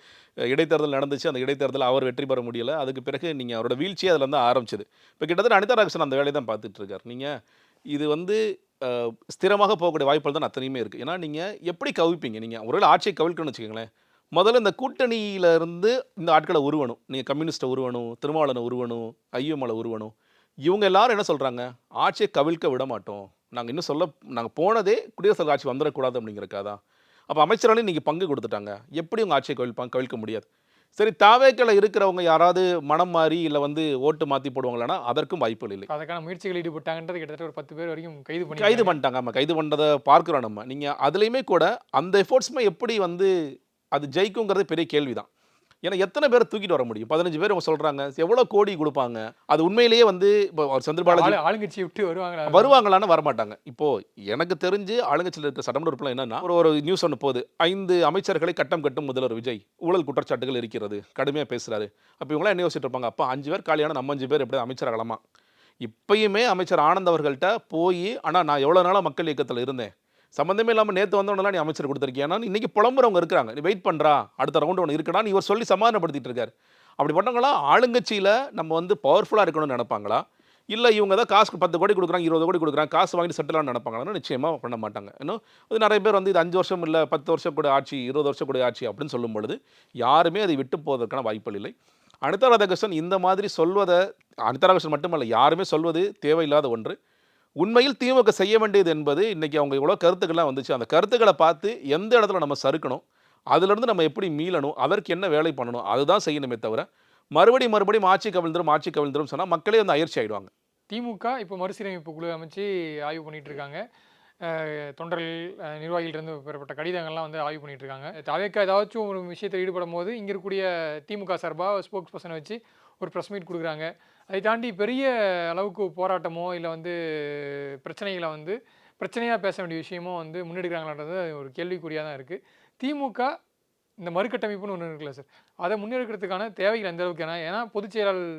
இடைத்தேர்தல் நடந்துச்சு, அந்த இடைத்தேர்தல் அவர் வெற்றி பெற முடியல. அதுக்கு பிறகு நீங்கள் அவரோட வீழ்ச்சியே அதில் வந்து ஆரம்பிச்சது. இப்போ கிட்டத்தட்ட அனிதா ராதாகிருஷ்ணன் அந்த வேலையை தான் பார்த்துட்டு இருக்கார். நீங்கள் இது வந்து ஸ்திரமாக போகக்கூடிய வாய்ப்புகள் தான் அத்தனையுமே இருக்குது. ஏன்னா நீங்கள் எப்படி கவிப்பீங்க? நீங்கள் ஒருவேளை ஆட்சியை கவிழ்க்கணும்னு வச்சுக்கோங்களேன், முதல்ல இந்த கூட்டணியிலேருந்து இந்த ஆட்களை உருவணும். நீங்கள் கம்யூனிஸ்ட்டை உருவணும், திருமாவளவனை உருவணும், ஐயமலை உருவணும். இவங்க எல்லாரும் என்ன சொல்கிறாங்க? ஆட்சியை கவிழ்க்க விட மாட்டோம், நாங்கள் போனதே குடியரசுத் தலைவர் ஆட்சி வந்துடக்கூடாது அப்படிங்கிறக்காதான். அப்போ அமைச்சராலையும் நீங்கள் பங்கு கொடுத்துட்டாங்க, எப்படி உங்கள் ஆட்சியை கவிழ்க்க முடியாது? சரி, தாவேக்கல இருக்கிறவங்க யாராவது மனம் மாறி இல்லை வந்து ஓட்டு மாற்றி போடுவாங்களான்னா அதற்கும் வாய்ப்புகள் இல்லை. அதுக்கான முயற்சிகள் ஈடுபட்டாங்கன்றது கிட்டத்தட்ட ஒரு 10 பேர் வரைக்கும் கைது பண்ணிட்டாங்க. ஆமாம், கைது பண்ணுறதை பார்க்குறோம் நம்ம. நீங்கள் அதுலேயுமே கூட அந்த எஃபோர்ட்ஸுமே எப்படி வந்து அது ஜெயிக்குங்கிறது பெரிய கேள்வி தான். ஏன்னா எத்தனை பேரை தூக்கிட்டு வர முடியும்? 15 பேர் அவங்க சொல்கிறாங்க, எவ்வளோ கோடி கொடுப்பாங்க? அது உண்மையிலேயே வந்து இப்போ சந்திரபாலாஜி ஆளுங்கட்சியை விட்டு வருவாங்களான்னு வரமாட்டாங்க. இப்போது எனக்கு தெரிஞ்சு ஆளுங்கட்சியில் இருக்கிற சட்டமன்ற உறுப்பினர் என்னன்னா, ஒரு நியூஸ் ஒன்று போகுது, 5 அமைச்சர்களை கட்டம் கட்டும் முதல்வர் விஜய், ஊழல் குற்றச்சாட்டுகள் இருக்கிறது, கடுமையாக பேசுகிறாரு. அப்போ இவங்களாம் என்ன யோசிச்சுட்டு இருப்பாங்க? அப்போ 5 பேர் காலியான நம்ம 5 பேர் எப்படி அமைச்சராகலாமா? இப்பயுமே அமைச்சர் ஆனந்த் அவர்கள்ட்ட போய், ஆனால் நான் எவ்வளோ நாளாக மக்கள் இயக்கத்தில் இருந்தேன், சம்மந்தமே இல்லாமல் நேற்று வந்தவனெல்லாம் நீ அமைச்சர் கொடுத்துருக்கியா, இன்றைக்கி புலம்புறவங்க இருக்கிறாங்க, நீ வெயிட் பண்ணுறா, அடுத்த ரவுண்டு ஒன்று இருக்கடான்னு இவர் சொல்லி சமாதானப்படுத்திட்டு இருக்காரு. அப்படி பண்ணவங்களாம் ஆளுங்கட்சியில் நம்ம வந்து பவர்ஃபுல்லாக இருக்கணும்னு நினைப்பாங்களா? இல்லை இவங்க தான் காசு 10 கோடி கொடுக்குறாங்க, 20 கோடி கொடுக்குறாங்க, காசு வாங்கிட்டு செட்டிலான்னு நினைப்பாங்களான்னு நிச்சயமாக பண்ண மாட்டாங்க. இன்னும் அது நிறைய பேர் வந்து இது 5 வருஷம் இல்லை 10 வருஷம் கூட ஆட்சி, 20 வருஷம் கூட ஆட்சி அப்படின்னு சொல்லும் பொழுது யாருமே அதை விட்டு போவதற்கான வாய்ப்புகள் இல்லை. அனிதா ராதாகிருஷ்ணன் இந்த மாதிரி சொல்வதை, அனிதா ராதாகிருஷ்ணன் மட்டுமல்ல, யாருமே சொல்வது தேவையில்லாத ஒன்று. உண்மையில் திமுக செய்ய வேண்டியது என்பது இன்றைக்கி அவங்க இவ்வளோ கருத்துக்கள்லாம் வந்துச்சு, அந்த கருத்துக்களை பார்த்து எந்த இடத்துல நம்ம சறுக்கணும், அதிலிருந்து நம்ம எப்படி மீளணும், அதற்கு என்ன வேலை பண்ணணும், அதுதான் செய்யணுமே தவிர மறுபடியும் ஆட்சி கவிழ்ந்துரும் சொன்னால் மக்களே வந்து அயற்சி ஆகிடுவாங்க. திமுக இப்போ மறுசீரமைப்பு குழு அமைச்சு ஆய்வு பண்ணிட்டு இருக்காங்க. தொண்டர்கள் நிர்வாகிகளிருந்து பெறப்பட்ட கடிதங்கள்லாம் வந்து ஆய்வு பண்ணிட்டு இருக்காங்க. தவிர்க்க ஏதாச்சும் ஒரு விஷயத்தில் ஈடுபடும் போது இங்கே இருக்கக்கூடிய திமுக சார்பாக ஸ்போக்ஸ் பர்சனை வச்சு ஒரு ப்ரெஸ் மீட் கொடுக்குறாங்க. அதை தாண்டி பெரிய அளவுக்கு போராட்டமோ இல்லை வந்து பிரச்சனைகளை வந்து பிரச்சனையாக பேச வேண்டிய விஷயமோ வந்து முன்னெடுக்கிறாங்களான்றது ஒரு கேள்விக்குறியாக தான் இருக்குது. திமுக இந்த மறுகட்டமைப்புன்னு ஒன்று இருக்குல்ல சார், அதை முன்னெடுக்கிறதுக்கான தேவைகள் எந்த அளவுக்கு? ஏன்னா பொதுச் செயலாளர்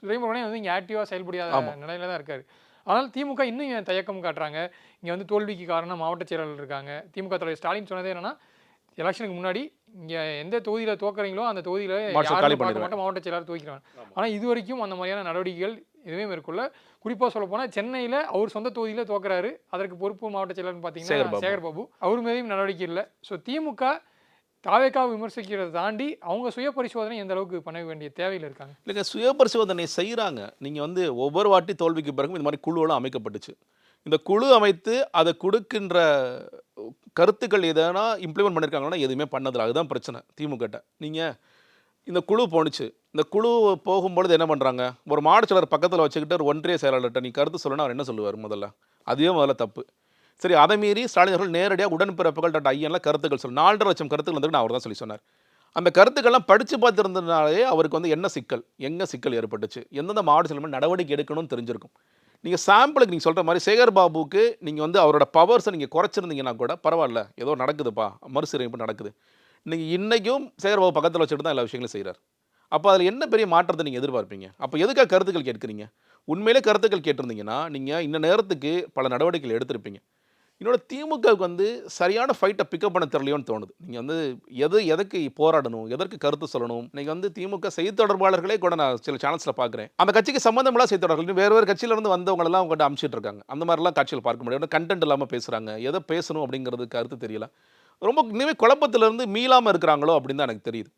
துரைமுருகனே வந்து இங்கே ஆக்டிவாக செயல்படாத நிலையில தான் இருக்கார். ஆனால் திமுக இன்னும் ஏன் தயக்கம் காட்டுறாங்க? இங்கே வந்து தோல்விக்கு காரணம் மாவட்ட செயலாளர் இருக்காங்க. திமுக தலைவர் ஸ்டாலின் சொன்னதே என்னன்னா, எலெக்ஷனுக்கு முன்னாடி இங்கே எந்த தொகுதியில் தோக்குறீங்களோ அந்த தொகுதியில் யாரும் பார்க்க மாட்டோம், மாவட்ட செயலாளர் தூக்கிடுவாங்க. ஆனால் இது வரைக்கும் அந்த மாதிரியான நடவடிக்கைகள் எதுவுமே மேற்கொள்ள. குறிப்பாக சொல்ல போனால் சென்னையில் அவர் சொந்த தொகுதியில் தோக்குறாரு, அதற்கு பொறுப்பு மாவட்ட செயலாளர்னு பார்த்தீங்கன்னா சேகர்பாபு, அவர் மேலேயும் நடவடிக்கை இல்லை. ஸோ திமுக தாவேக்காவை விமர்சிக்கிறதை தாண்டி அவங்க சுய பரிசோதனை எந்த அளவுக்கு பண்ண வேண்டிய தேவையில் இருக்காங்க? இல்லைங்க, சுய பரிசோதனை செய்கிறாங்க. நீங்கள் வந்து ஒவ்வொரு வாட்டி தோல்விக்கு பிறகும் இந்த மாதிரி குழுவெல்லாம் அமைக்கப்பட்டுச்சு. இந்த குழு அமைத்து அதை கொடுக்கின்ற கருத்துக்கள் எதனா இம்ப்ளிமெண்ட் பண்ணியிருக்காங்கன்னா எதுவுமே பண்ணதில்லை. அதுதான் பிரச்சனை திமுகட்ட. நீங்கள் இந்த குழு போணுச்சு, இந்த குழு போகும்பொழுது என்ன பண்ணுறாங்க? ஒரு மாவட்ட செயலர் பக்கத்தில் வச்சுக்கிட்டு ஒரு ஒன்றிய செயலாளர்கிட்ட நீ கருத்து சொல்லணும், அவர் என்ன சொல்லுவார்? அதுவே முதல்ல தப்பு. சரி, அதை மீறி ஸ்டாலின் அவர்கள் நேரடியாக உடன்பிறப்புகள் ஐயன்லாம் கருத்துக்கள் சொல்லு 4.5 லட்சம் கருத்துக்கள் வந்து நான் அவர் தான் சொல்லி சொன்னார். அந்த கருத்துக்கள்லாம் படித்து பார்த்துருந்ததுனாலே அவருக்கு வந்து என்ன சிக்கல், எங்கே சிக்கல் ஏற்பட்டுச்சு, எந்தெந்த மாவட்ட செயலர் நடவடிக்கை எடுக்கணும்னு தெரிஞ்சிருக்கும். நீங்கள் சாம்பிளுக்கு நீங்கள் சொல்கிற மாதிரி சேகர் பாபுக்கு நீங்கள் வந்து அவரோட பவர்ஸை நீங்கள் குறைச்சிருந்தீங்கன்னா கூட பரவாயில்ல, ஏதோ நடக்குதுப்பா, மறுசீரமைப்பு நடக்குது. நீங்கள் இன்றைக்கும் சேகர் பாபு பக்கத்தில் வச்சுட்டு தான் எல்லா விஷயங்களும் செய்கிறார். அப்போ அதில் என்ன பெரிய மாற்றத்தை நீங்கள் எதிர்பார்ப்பீங்க? அப்போ எதுக்காக கருத்துக்கள் கேட்குறீங்க? உண்மையிலே கருத்துக்கள் கேட்டிருந்தீங்கன்னா நீங்கள் இந்த நேரத்துக்கு பல நடவடிக்கைகள் எடுத்திருப்பீங்க. இன்னொரு திமுகவுக்கு வந்து சரியான ஃபைட்டை பிக்கப் பண்ண தெரியலையோன்னு தோணுது. நீங்கள் வந்து எதுக்கு போராடணும், எதற்கு கருத்து சொல்லணும்? நீங்கள் வந்து திமுக செய்தி தொடர்பாளர்களே கூட நான் சில சேனல்ஸில் பார்க்குறேன், அந்த கட்சிக்கு சம்மந்தமெல்லாம் செய்தி தொடர்பாளர்கள் வேறு கட்சியிலேருந்து வந்தவங்களெல்லாம் அவங்க அனுப்பிச்சிட்டு இருக்காங்க. அந்த மாதிரிலாம் காட்சிகள் பார்க்க முடியாது. கண்டென்ட் இல்லாமல் பேசுகிறாங்க, எதை பேசணும் அப்படிங்கிறது கருத்து தெரியல. ரொம்ப இனிமேல் குழப்பத்திலேருந்து மீளாமல் இருக்கிறாங்களோ அப்படின்னு தான் எனக்கு தெரியுது.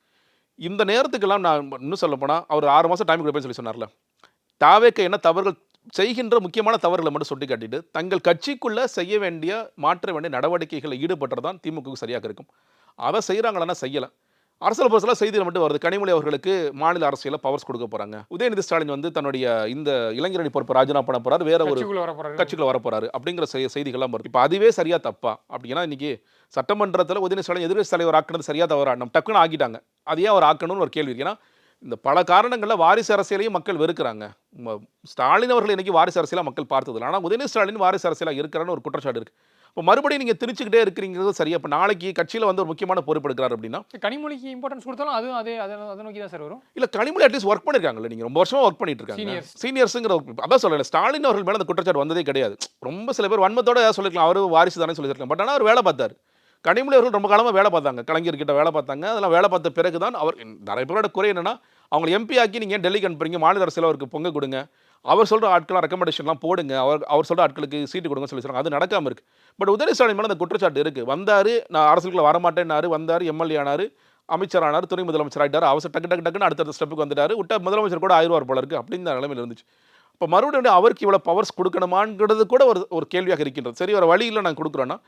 இந்த நேரத்துக்கெல்லாம் நான் இன்னும் சொல்ல போனால் அவர் 6 மாதம் டைம் கொடுப்பேன்னு சொல்லி சொன்னார்ல, தாவேக்க என்ன தவறுகள் செய்கின்ற முக்கியமான தவறுகளை மட்டும் சுட்டி காட்டிட்டு தங்கள் கட்சிக்குள்ளே செய்ய வேண்டிய மாற்ற வேண்டிய நடவடிக்கைகளை ஈடுபட்டுறதான் திமுக சரியாக இருக்கும். அதை செய்கிறாங்களா? செய்யலை. அரசியல் பர்சலாக செய்தியில் மட்டும் வருது. கனிமொழி அவர்களுக்கு மாநில அரசியலில் பவர்ஸ் கொடுக்க போகிறாங்க. உதயநிதி ஸ்டாலின் வந்து தன்னுடைய இந்த இளைஞரணி பொறுப்பு ராஜினாமா பண்ண போகிறார், வேற ஒரு கட்சிக்குள்ள வர போறாரு. கட்சிக்குள்ள வர போறாரு அப்படிங்கிற செய்திகள்லாம் வருது. இப்போ அதுவே சரியா தப்பா அப்படின்னா இன்னைக்கு சட்டமன்றத்தில் உதயநிதி ஸ்டாலின் எதிர்க்கட்சி தலைவர் ஆக்குனது சரியா தவறா? நம்ம டக்குன்னு ஆக்கிட்டாங்க. அது ஏன் அவர் ஆக்கணும்னு ஒரு கேள்வி இருக்கு. ஏன்னா இந்த பல காரணங்களில் வாரிசு அரசியலையும் மக்கள் வெறுக்கிறாங்க. ஸ்டாலின் அவர்கள் இன்னைக்கு வாரிசு அரசியலாக மக்கள் பார்த்ததில்லை. ஆனால் உதயநிதி ஸ்டாலின் வாரிசு அரசியலாக இருக்கிறான்னு ஒரு குற்றச்சாட்டு இருக்கு. இப்போ மறுபடியும் நீங்கள் திணிச்சுக்கிட்டே இருக்கிறீங்கிறது சரியா? இப்போ நாளைக்கு கட்சியில் வந்து ஒரு முக்கியமான பொறுப்பு எடுக்கிறார் அப்படின்னா கனிமொழிக்கு இம்பார்ட்டன்ஸ் கொடுத்தாலும் அதுவும் அதை நோக்கி தான் சார் வரும். இல்லை, கனிமொழி அட்லீஸ்ட் ஒர்க் பண்ணியிருக்காங்கல்ல, நீங்கள் ரொம்ப வருஷமாக ஒர்க் பண்ணிட்டு இருக்காங்க. சீனியர்ஸுங்கிற அதான் சொல்லலை. ஸ்டாலின் அவர்கள் மேலே அந்த குற்றச்சாட்டு வந்ததே கிடையாது. ரொம்ப சில பேர் வன்மத்தோட ஏதாவது சொல்லிருக்கலாம், அவர் வாரிசு தானே சொல்லியிருக்கலாம். பட் ஆனால் அவர் வேலை பார்த்தார். கனிமொழி அவர்கள் ரொம்ப காலமாக வேலை பார்த்தாங்க, கலைஞர்கிட்ட வேலை பார்த்தாங்க. அதெல்லாம் வேலை பார்த்த பிறகு தான் அவர் நிறைய பேரோட குறை என்னன்னா, அவங்களை எம்பி ஆக்கி நீங்கள் டெல்லிக்கு அனுப்புறீங்க, மாநில அரசியல் அவருக்கு பொங்க கொடுங்க, அவர் சொல்கிற ஆட்களாக ரெக்கமெண்டேஷன்லாம் போடுங்க, அவர் சொல்கிற ஆட்களுக்கு சீட்டு கொடுங்க சொல்லி சொல்கிறாங்க. அது நடக்காமல் இருக்குது. பட் உதயநிதி ஸ்டாலின் மேலே அந்த குற்றச்சாட்டு இருக்குது. வந்தார், நான் அரசியலுக்குள்ள வரமாட்டேன்னாரு, வந்தார், எம்எல்ஏ ஆனார், அமைச்சர் ஆனார், துணை முதலமைச்சர் ஆகிட்டார், அவசர டக்குன்னு அடுத்த ஸ்டெப்புக்கு வந்துட்டார், விட்ட முதலமைச்சர் கூட ஆயிடுவார் போல இருக்குது அப்படின்னு நிலைமையில் இருந்துச்சு. இப்போ மறுபடியும் அவருக்கு இவ்வளோ பவர்ஸ் கொடுக்கணுமாங்கிறது கூட ஒரு கேள்வியாக இருக்கின்றது. சரி, ஒரு வழியில் நான் கொடுக்குறேன்னா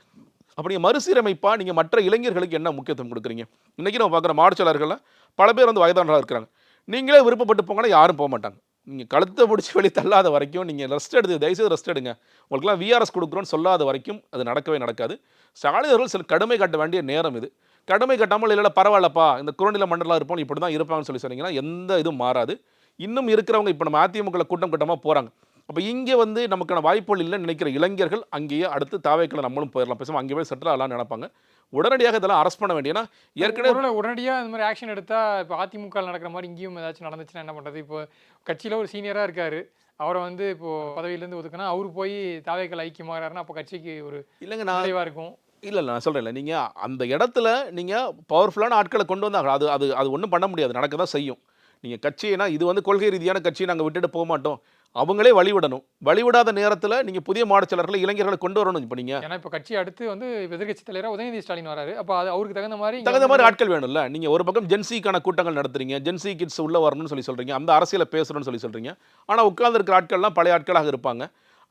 அப்படி மறுசீரமைப்பா நீங்கள் மற்ற இளைஞர்களுக்கு என்ன முக்கியத்துவம் கொடுக்குறீங்க? இன்றைக்கி நம்ம பார்க்குற மாவட்டச்செயலாளர்களில் பல பேர் வந்து வயதானவர்களாக இருக்கிறாங்க. நீங்களே விருப்பப்பட்டு போங்கன்னா யாரும் போக மாட்டாங்க. நீங்கள் கழுத்தை பிடிச்சி வெளியே தள்ளாத வரைக்கும், நீங்கள் ரெஸ்ட் எடுத்து தயவுசெய்து ரெஸ்ட் எடுங்க, உங்களுக்குலாம் விஆர்எஸ் கொடுக்குறோன்னு சொல்லாத வரைக்கும் அது நடக்கவே நடக்காது. ஸ்டாலின் அவர்கள் சில கடுமை காட்ட வேண்டிய நேரம் இது. கடுமை கட்டாமல் இல்லை பரவாயில்லப்பா, இந்த குறுநில மண்டலம் இருப்போம், இப்படி தான் இருப்பாங்கன்னு சொல்லி சொன்னீங்கன்னா எந்த இதுவும் மாறாது. இன்னும் இருக்கிறவங்க இப்போ நம்ம அதிமுக கூட்டம் கூட்டமாக போகிறாங்க. அப்போ இங்கே வந்து நமக்கான வாய்ப்புகள் இல்லைன்னு நினைக்கிற இளைஞர்கள் அங்கேயே அடுத்து தாவேக்கில் நம்மளும் போயிடலாம், பேசாமல் அங்கே போய் செட்டில் ஆகலாம்னு நினைப்பாங்க. உடனடியாக இதெல்லாம் அரெஸ்ட் பண்ண வேண்டிய, ஏன்னா ஏற்கனவே உடனடியாக இந்த மாதிரி ஆக்ஷன் எடுத்தால் இப்போ அதிமுக நடக்கிற மாதிரி இங்கேயும் ஏதாச்சும் நடந்துச்சுன்னா என்ன பண்ணுறது? இப்போ கட்சியில் ஒரு சீனியராக இருக்கார், அவரை வந்து இப்போது பதவியிலேருந்து ஒதுக்குனா அவர் போய் தாவேக்கல் ஐக்கியமாகறாருன்னா அப்போ கட்சிக்கு ஒரு இல்லைங்க நான் நிறைவாக இருக்கும். இல்லை நான் சொல்கிறேன், நீங்கள் அந்த இடத்துல நீங்கள் பவர்ஃபுல்லான ஆட்களை கொண்டு வந்தாங்க, அது அது அது ஒன்றும் பண்ண முடியாது, நடக்க தான் செய்யும். நீங்கள் கட்சினா இது வந்து கொள்கை ரீதியான கட்சியை நாங்கள் விட்டுட்டு போக மாட்டோம், அவங்களே வழிவிடணும். வழிவிடாத நேரத்தில் நீங்கள் புதிய மாவட்டச்செயலாளர்களை இளைஞர்களை கொண்டு வரணும். இப்போ நீங்கள் ஏன்னா இப்போ கட்சி அடுத்து வந்து எதிர்கட்சி தலைவராக உதயநிதி ஸ்டாலின் வராரு, அப்போ அது அவருக்கு தகுந்த மாதிரி ஆட்கள் வேணும்ல. நீங்கள் ஒரு பக்கம் ஜென்சிக்கான கூட்டங்கள் நடத்துறீங்க, ஜென்சி கிட்ஸ் உள்ள வரணும்னு சொல்லி சொல்கிறீங்க, அந்த அரசியலை பேசுகிறோன்னு சொல்லி சொல்கிறீங்க. ஆனால் உட்கார்ந்து இருக்கிற ஆட்கள்லாம் பழைய ஆட்களாக இருப்பாங்க.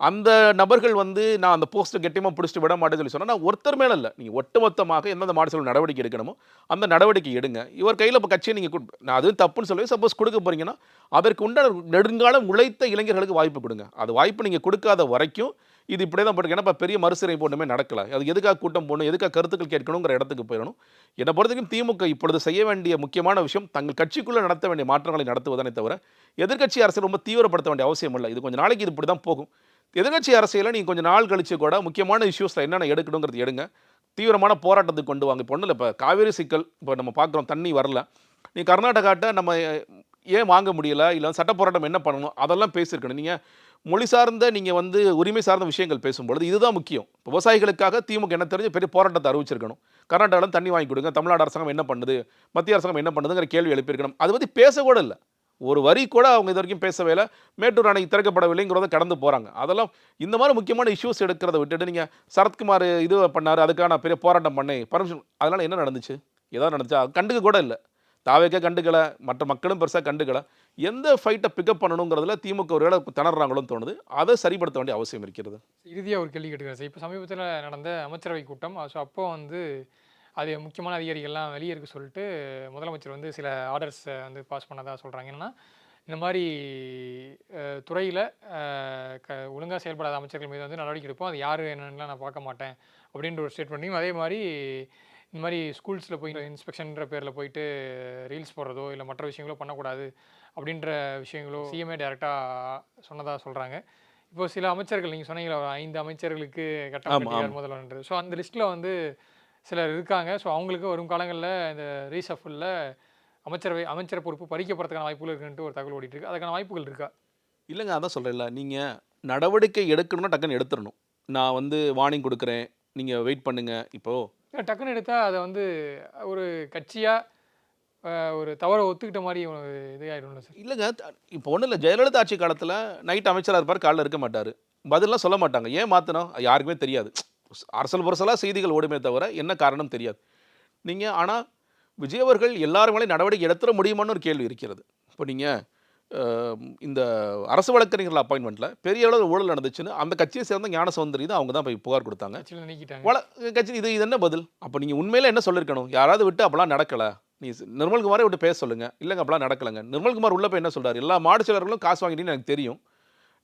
அந்த நபர்கள் வந்து நான் அந்த போஸ்ட்டை கெட்டியமாக பிடிச்சிட்டு விட மாட்டேன்னு சொல்லி சொன்னால், நான் ஒருத்தர் மேலே இல்லை, நீங்கள் ஒட்டுமொத்தமாக எந்தெந்த மாவட்டத்தில் நடவடிக்கை எடுக்கணுமோ அந்த நடவடிக்கை எடுங்க. இவர் கையில் இப்போ கட்சியை நீங்கள் நான் அதுவும் தப்புன்னு சொல்லி சப்போஸ் கொடுக்க போகிறீங்கன்னா அதற்கு உண்டான நெடுங்காலம் உழைத்த இளைஞர்களுக்கு வாய்ப்பு கொடுங்க. அது வாய்ப்பு நீங்கள் கொடுக்காத வரைக்கும் இது இப்படியே தான் போட்டுருக்கு. ஏன்னா இப்போ பெரிய மறுசீரை போட்டுமே நடக்கலை. அது எதுக்காக கூட்டம் போடணும், எதுக்காக கருத்துக்கள் கேட்கணுங்கிற இடத்துக்கு போயிடணும். என்னை பொறுத்தவரைக்கும் திமுக இப்பொழுது செய்ய வேண்டிய முக்கியமான விஷயம் தங்கள் கட்சிக்குள்ளே நடத்த வேண்டிய மாற்றங்களை நடத்துவதானே தவிர எதிர்க்கட்சி அரசியல் ரொம்ப தீவிரப்படுத்த வேண்டிய அவசியம் இல்லை. இது கொஞ்சம் நாளைக்கு இது இப்படி தான் போகும். எதிர்கட்சி அரசியலை நீங்கள் கொஞ்சம் நாள் கழிச்சு கூட முக்கியமான இஷ்யூஸில் என்னென்ன எடுக்கணுங்கிறது எடுங்க, தீவிரமான போராட்டத்துக்கு கொண்டு வாங்க. இப்போ ஒன்றும் இல்லை, இப்போ காவேரி சிக்கல் இப்போ நம்ம பார்க்குறோம், தண்ணி வரல, நீ கர்நாடகாட்ட நம்ம ஏன் வாங்க முடியலை, இல்லை சட்ட போராட்டம் என்ன பண்ணணும், அதெல்லாம் பேசியிருக்கணும். நீங்கள் மொழி சார்ந்த நீங்கள் வந்து உரிமை சார்ந்த விஷயங்கள் பேசும்பொழுது இதுதான் முக்கியம். விவசாயிகளுக்காக திமுக என்ன தெரிஞ்சு பெரிய போராட்டத்தை அறிவிச்சிருக்கணும். கர்நாடகாவில் தண்ணி வாங்கி கொடுங்க, தமிழ்நாடு அரசாங்கம் என்ன பண்ணுது, மத்திய அரசாங்கம் என்ன பண்ணுதுங்கிற கேள்வி எழுப்பியிருக்கணும். அதை பற்றி பேசக்கூட இல்லை, ஒரு வரி கூட அவங்க இது வரைக்கும் பேசவே இல்லை. மேட்டூர் அணை திறக்கப்படவில்லைங்கிறத கடந்து போகிறாங்க. அதெல்லாம் இந்த மாதிரி முக்கியமான இஷ்யூஸ் எடுக்கிறத விட்டுட்டு நீங்கள் சரத்குமார் இது பண்ணார், அதுக்கான பெரிய போராட்டம் பண்ணி பர்மிஷன், அதனால் என்ன நடந்துச்சு? ஏதாவது நடந்துச்சா? கண்டுக்க கூட இல்லை. தாவேக்கே கண்டுக்கலை, மற்ற மக்களும் பெருசாக கண்டுக்கலை. எந்த ஃபைட்டை பிக்கப் பண்ணணுங்கிறதுல திமுக ஒரு வேளை திணறாங்களோன்னு தோணுது. அதை சரிப்படுத்த வேண்டிய அவசியம் இருக்கிறது. இறுதியாக ஒரு கேள்வி கேட்டுக்கிறேன் சார். இப்போ சமீபத்தில் நடந்த அமைச்சரவை கூட்டம், ஸோ அப்போ வந்து அது முக்கியமான அதிகாரிகள்லாம் வெளியே இருக்க சொல்லிட்டு முதலமைச்சர் வந்து சில ஆர்டர்ஸை வந்து பாஸ் பண்ணதாக சொல்கிறாங்க. என்னன்னா இந்த மாதிரி துறையில் ஒழுங்காக செயல்படாத அமைச்சர்கள் மீது வந்து நடவடிக்கை எடுப்போம், அது யார் என்னென்னலாம் நான் பார்க்க மாட்டேன் அப்படின்ற ஒரு ஸ்டேட்மெண்ட்டையும், அதே மாதிரி இந்த மாதிரி ஸ்கூல்ஸில் போய் இன்ஸ்பெக்ஷன்ற பேரில் போயிட்டு ரீல்ஸ் போடுறதோ இல்லை மற்ற விஷயங்களோ பண்ணக்கூடாது அப்படின்ற விஷயங்களோ சிஎம்ஏ டைரெக்டாக சொன்னதாக சொல்கிறாங்க. இப்போ சில அமைச்சர்கள் நீங்கள் சொன்னீங்களா 5 அமைச்சர்களுக்கு கட்டணம் முதல்வர்ன்றது, ஸோ அந்த லிஸ்ட்டில் வந்து சிலர் இருக்காங்க. ஸோ அவங்களுக்கு வரும் காலங்களில் இந்த ரீசஃபில் அமைச்சர் பொறுப்பு பறிக்கப்படுறதுக்கான வாய்ப்புகள் இருக்குன்ட்டு ஒரு தகவல் ஓடிட்டு இருக்கு. அதுக்கான வாய்ப்புகள் இருக்கா? இல்லைங்க, அதான் சொல்கிறேன்ல, நீங்கள் நடவடிக்கை எடுக்கணும்னா டக்குன்னு எடுத்துடணும். நான் வந்து வார்னிங் கொடுக்குறேன், நீங்கள் வெயிட் பண்ணுங்கள். இப்போது டக்குன்னு எடுத்தால் அதை வந்து ஒரு கட்சியாக ஒரு தவறை ஒத்துக்கிட்ட மாதிரி இது ஆகிடும்ல சார்? இல்லைங்க, இப்போ ஒன்றும் இல்லை, ஜெயலலிதா ஆட்சி காலத்தில் நைட் அமைச்சராக இருப்பார், காலையில் இருக்க மாட்டார், பதிலாம் சொல்ல மாட்டாங்க. ஏன் மாற்றணும் யாருக்குமே தெரியாது. அரசல் புரசலாக செய்திகள் ஓடுமே தவிர என்ன காரணம் தெரியாது. நீங்கள் ஆனால் விஜய் அவர்கள் எல்லாருமே நடவடிக்கை எடுத்துட முடியுமான்னு ஒரு கேள்வி இருக்கிறது. இப்போ நீங்கள் இந்த அரசு வழக்கறிஞர்கள் அப்பாயின்மெண்ட்டில் பெரிய அளவில் ஊழல் நடந்துச்சுன்னு அந்த கட்சியை சேர்ந்த ஞான சௌந்தரி தான் அவங்க தான் போய் புகார் கொடுத்தாங்க. நீக்கிட்டாங்க கட்சி இது என்ன பதில்? அப்போ நீங்கள் உண்மையில என்ன சொல்லியிருக்கணும்? யாராவது விட்டு அப்போலாம் நடக்கலை, நீ நிர்மல்குமாரை விட்டு பேச சொல்லுங்கள். இல்லைங்க அப்படிலாம் நடக்கலைங்க. நிர்மல்குமார் உள்ள போய் என்ன சொல்கிறார், எல்லா மாடு செயலர்களும் காசு வாங்கிட்டீங்கன்னு எனக்கு தெரியும்,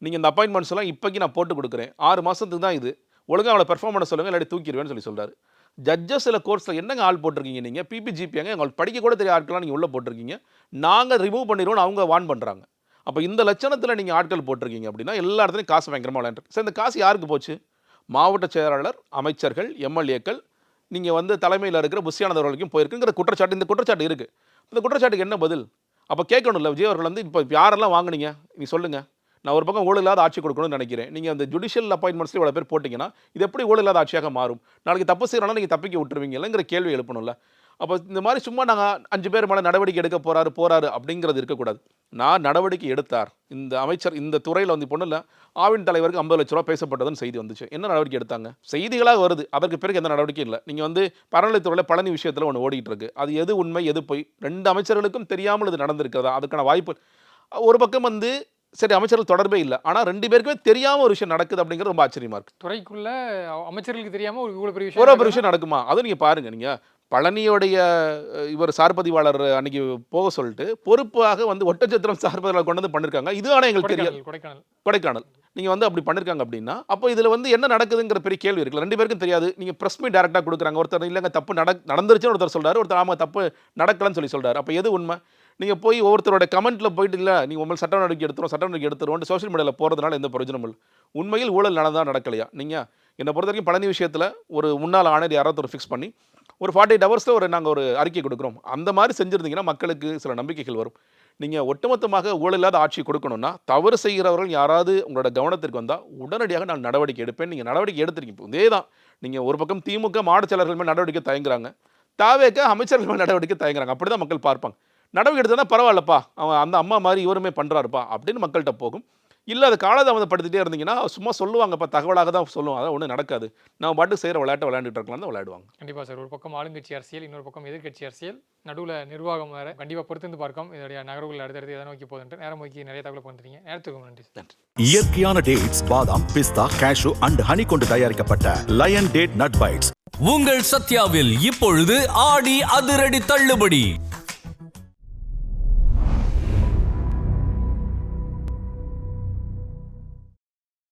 நீங்கள் இந்த அப்பாயின்மெண்ட்ஸ் எல்லாம் இப்போக்கி நான் போட்டு கொடுக்குறேன், 6 மாதத்துக்கு தான் இது, ஒழுங்காக அவளை பெர்ஃபார்ம் பண்ண சொல்லுங்கள், இல்லாட்டி தூக்கிடுவேன்னு சொல்கிறாரு. ஜட்ஜஸ் சில கோர்ஸில் என்னங்க ஆள் போட்டிருக்கீங்க நீங்கள், பிபிஜிபியாங்க, உங்களுக்கு படிக்க கூட தெரிய ஆட்கள்லாம் நீங்கள் உள்ளே போட்டிருக்கீங்க, நாங்கள் ரிமூவ் பண்ணிடுவோம்னு அவங்க வான் பண்ணுறாங்க. அப்போ இந்த லட்சணத்தில் நீங்கள் ஆட்கள் போட்டிருக்கீங்க அப்படின்னா எல்லா இடத்துலையும் காசு பயங்கரமாக விளையாண்டு. சார் இந்த காசு யாருக்கு போச்சு? மாவட்ட செயலாளர், அமைச்சர்கள், எம்எல்ஏக்கள், நீங்கள் வந்து தலைமையில் இருக்கிற புஷியானது வரைக்கும் போயிருக்குங்கிற குற்றச்சாட்டு, இந்த குற்றச்சாட்டு இருக்குது. இந்த குற்றச்சாட்டுக்கு என்ன பதில்? அப்போ கேட்கணும்ல விஜய் அவர்கள் வந்து இப்போ யாரெல்லாம் வாங்குனீங்க நீ சொல்லுங்கள். நான் ஒரு பக்கம் ஊழல் இல்லாத ஆட்சி கொடுக்கணும்னு நினைக்கிறேன். நீங்கள் அந்த ஜுடிஷியல் அப்பாயின்மெண்ட்ஸில் இவ்வளோ பேர் போட்டிங்கன்னா இது எப்படி ஊழல் இல்லாத ஆட்சியாக மாறும்? நாளைக்கு தப்பு செய்யறோம்னா நீங்கள் தப்பிக்க விட்டுருவீங்கங்கிற கேள்வி எழுப்பணும்ல. அப்போ இந்த மாதிரி சும்மா நாங்கள் 5 பேர் மேலே நடவடிக்கை எடுக்க போகிறாரு அப்படிங்கிறது இருக்கக்கூடாது. நான் நடவடிக்கை எடுத்தார் இந்த அமைச்சர், இந்த துறையில் வந்து இப்போ ஒன்றும் இல்லை, ஆவின் தலைவருக்கு 50 லட்ச ரூபா பேசப்பட்டதுன்னு செய்தி வந்துச்சு. என்ன நடவடிக்கை எடுத்தாங்க? செய்திகளாக வருது, அதற்கு பிறகு எந்த நடவடிக்கை இல்லை. நீங்கள் வந்து பரநிலைத்துறையில் பழனி விஷயத்தில் ஒன்று ஓடிட்டு இருக்கு, அது எது உண்மை எது போய் 2 அமைச்சர்களுக்கும் தெரியாமல் இது நடந்திருக்கிறதா? அதுக்கான வாய்ப்பு ஒரு பக்கம் வந்து சரி, அமைச்சர்கள் தொடர்பே இல்லை, ஆனால் 2 பேருக்குமே தெரியாமல் ஒரு விஷயம் நடக்குது அப்படிங்கிறது ரொம்ப ஆச்சரியமா இருக்கு. துறைக்குள்ள அமைச்சர்களுக்கு தெரியாமல் ஒரு பெரிய விஷயம் நடக்குமா? அதுவும் நீங்கள் பாருங்க, நீங்கள் பழனியோடைய இவர் சார்பதிவாளர் அன்னைக்கு போக சொல்லிட்டு பொறுப்பாக வந்து ஒட்டச்சத்திரம் சார்பதிவாளர் கொண்டு வந்து பண்ணிருக்காங்க. இது ஆனால் எங்களுக்கு தெரியாது. கொடைக்கானல் நீங்கள் வந்து அப்படி பண்ணிருக்காங்க அப்படின்னா அப்போ இதில் வந்து என்ன நடக்குதுங்கிற பெரிய கேள்வி இருக்குல்ல. 2 பேருக்கும் தெரியாது. நீங்கள் ப்ரெஸ் மீட் டேரெக்டாக கொடுக்குறாங்க. ஒருத்தர் இல்லைங்க தப்பு நடந்துருச்சுன்னு ஒருத்தர் சொல்கிறார், ஒருத்தர் ஆமாம் தப்பு நடக்கலன்னு சொல்கிறார். அப்போ எது உண்மை? நீங்கள் போய் ஒவ்வொருத்தரோட கமெண்ட்டில் போயிட்டு இல்லை நீங்கள் உங்கள் சட்ட நடவடிக்கை எடுத்துருவோம் சோஷியல் மீடியாவில் போகிறதுனால எந்த பிரயோஜனமும் இல்லை. உண்மையில் ஊழல் நடக்கலையா? நீங்கள் என்னை பொறுத்த வரைக்கும் பழனி விஷயத்தில் ஒரு முன்னாள் ஆணையர் யாராவது ஒரு ஃபிக்ஸ் பண்ணி ஒரு 48 ஹவர்ஸில் நாங்கள் ஒரு அறிக்கை கொடுக்குறோம், அந்த மாதிரி செஞ்சுருந்தீங்கன்னா மக்களுக்கு சில நம்பிக்கைகள் வரும். நீங்கள் ஒட்டுமொத்தமாக ஊழல் இல்லாத ஆட்சி கொடுக்கணும்னா தவறு செய்கிறவர்கள் யாராவது உங்களோட கவனத்திற்கு வந்தால் உடனடியாக நான் நடவடிக்கை எடுப்பேன். நீங்கள் நடவடிக்கை எடுத்துருக்கீங்க. இதே தான் நீங்கள் ஒரு பக்கம் திமுக மாவட்ட செயலர்கள் மேல் நடவடிக்கை தயங்குறாங்க, தாவேக அமைச்சர்கள் மேல் நடவடிக்கை தயங்குறாங்க. அப்படி தான் மக்கள் பார்ப்பாங்க. நடவடிக்கை எடுத்தோன்னா பரவாயில்லப்பா, அவன் அந்த அம்மா மாதிரி இவருமே பண்ணுறாருப்பா அப்படின்னு மக்கள்கிட்ட போகும். இல்லை அது காலதாமதப்படுத்திட்டே இருந்தீங்கன்னா சும்மா சொல்லுவாங்கப்பா, தகவலாக தான் சொல்லுவோம், அதான் ஒன்றும் நடக்காது, நம்ம பாட்டு செய்கிற விளையாண்டுட்டு இருக்கலாம் தான் விளையாடுவாங்க. கண்டிப்பாக சார். ஒரு பக்கம் ஆளுங்கட்சி அரசியல், இன்னொரு பக்கம் எதிர்கட்சி அரசியல், நடுவில் நிர்வாகம் வேறு. கண்டிப்பாக பொறுத்திருந்து பார்க்கும் இதோடைய நகர்வுகள் அடுத்தடுத்து எதை நோக்கி போகுதுன்ட்டு. நேரம் நோக்கி நிறைய தகவல் பண்ணுறீங்க. நேரத்துக்கு நன்றி. இயற்கையான டேட்ஸ், பாதாம், பிஸ்தா, கேஷு அண்ட் ஹனி கொண்டு தயாரிக்கப்பட்ட லயன் டேட் நட் பைட்ஸ் உங்கள் சத்யாவில் இப்பொழுது ஆடி அதிரடி தள்ளுபடி.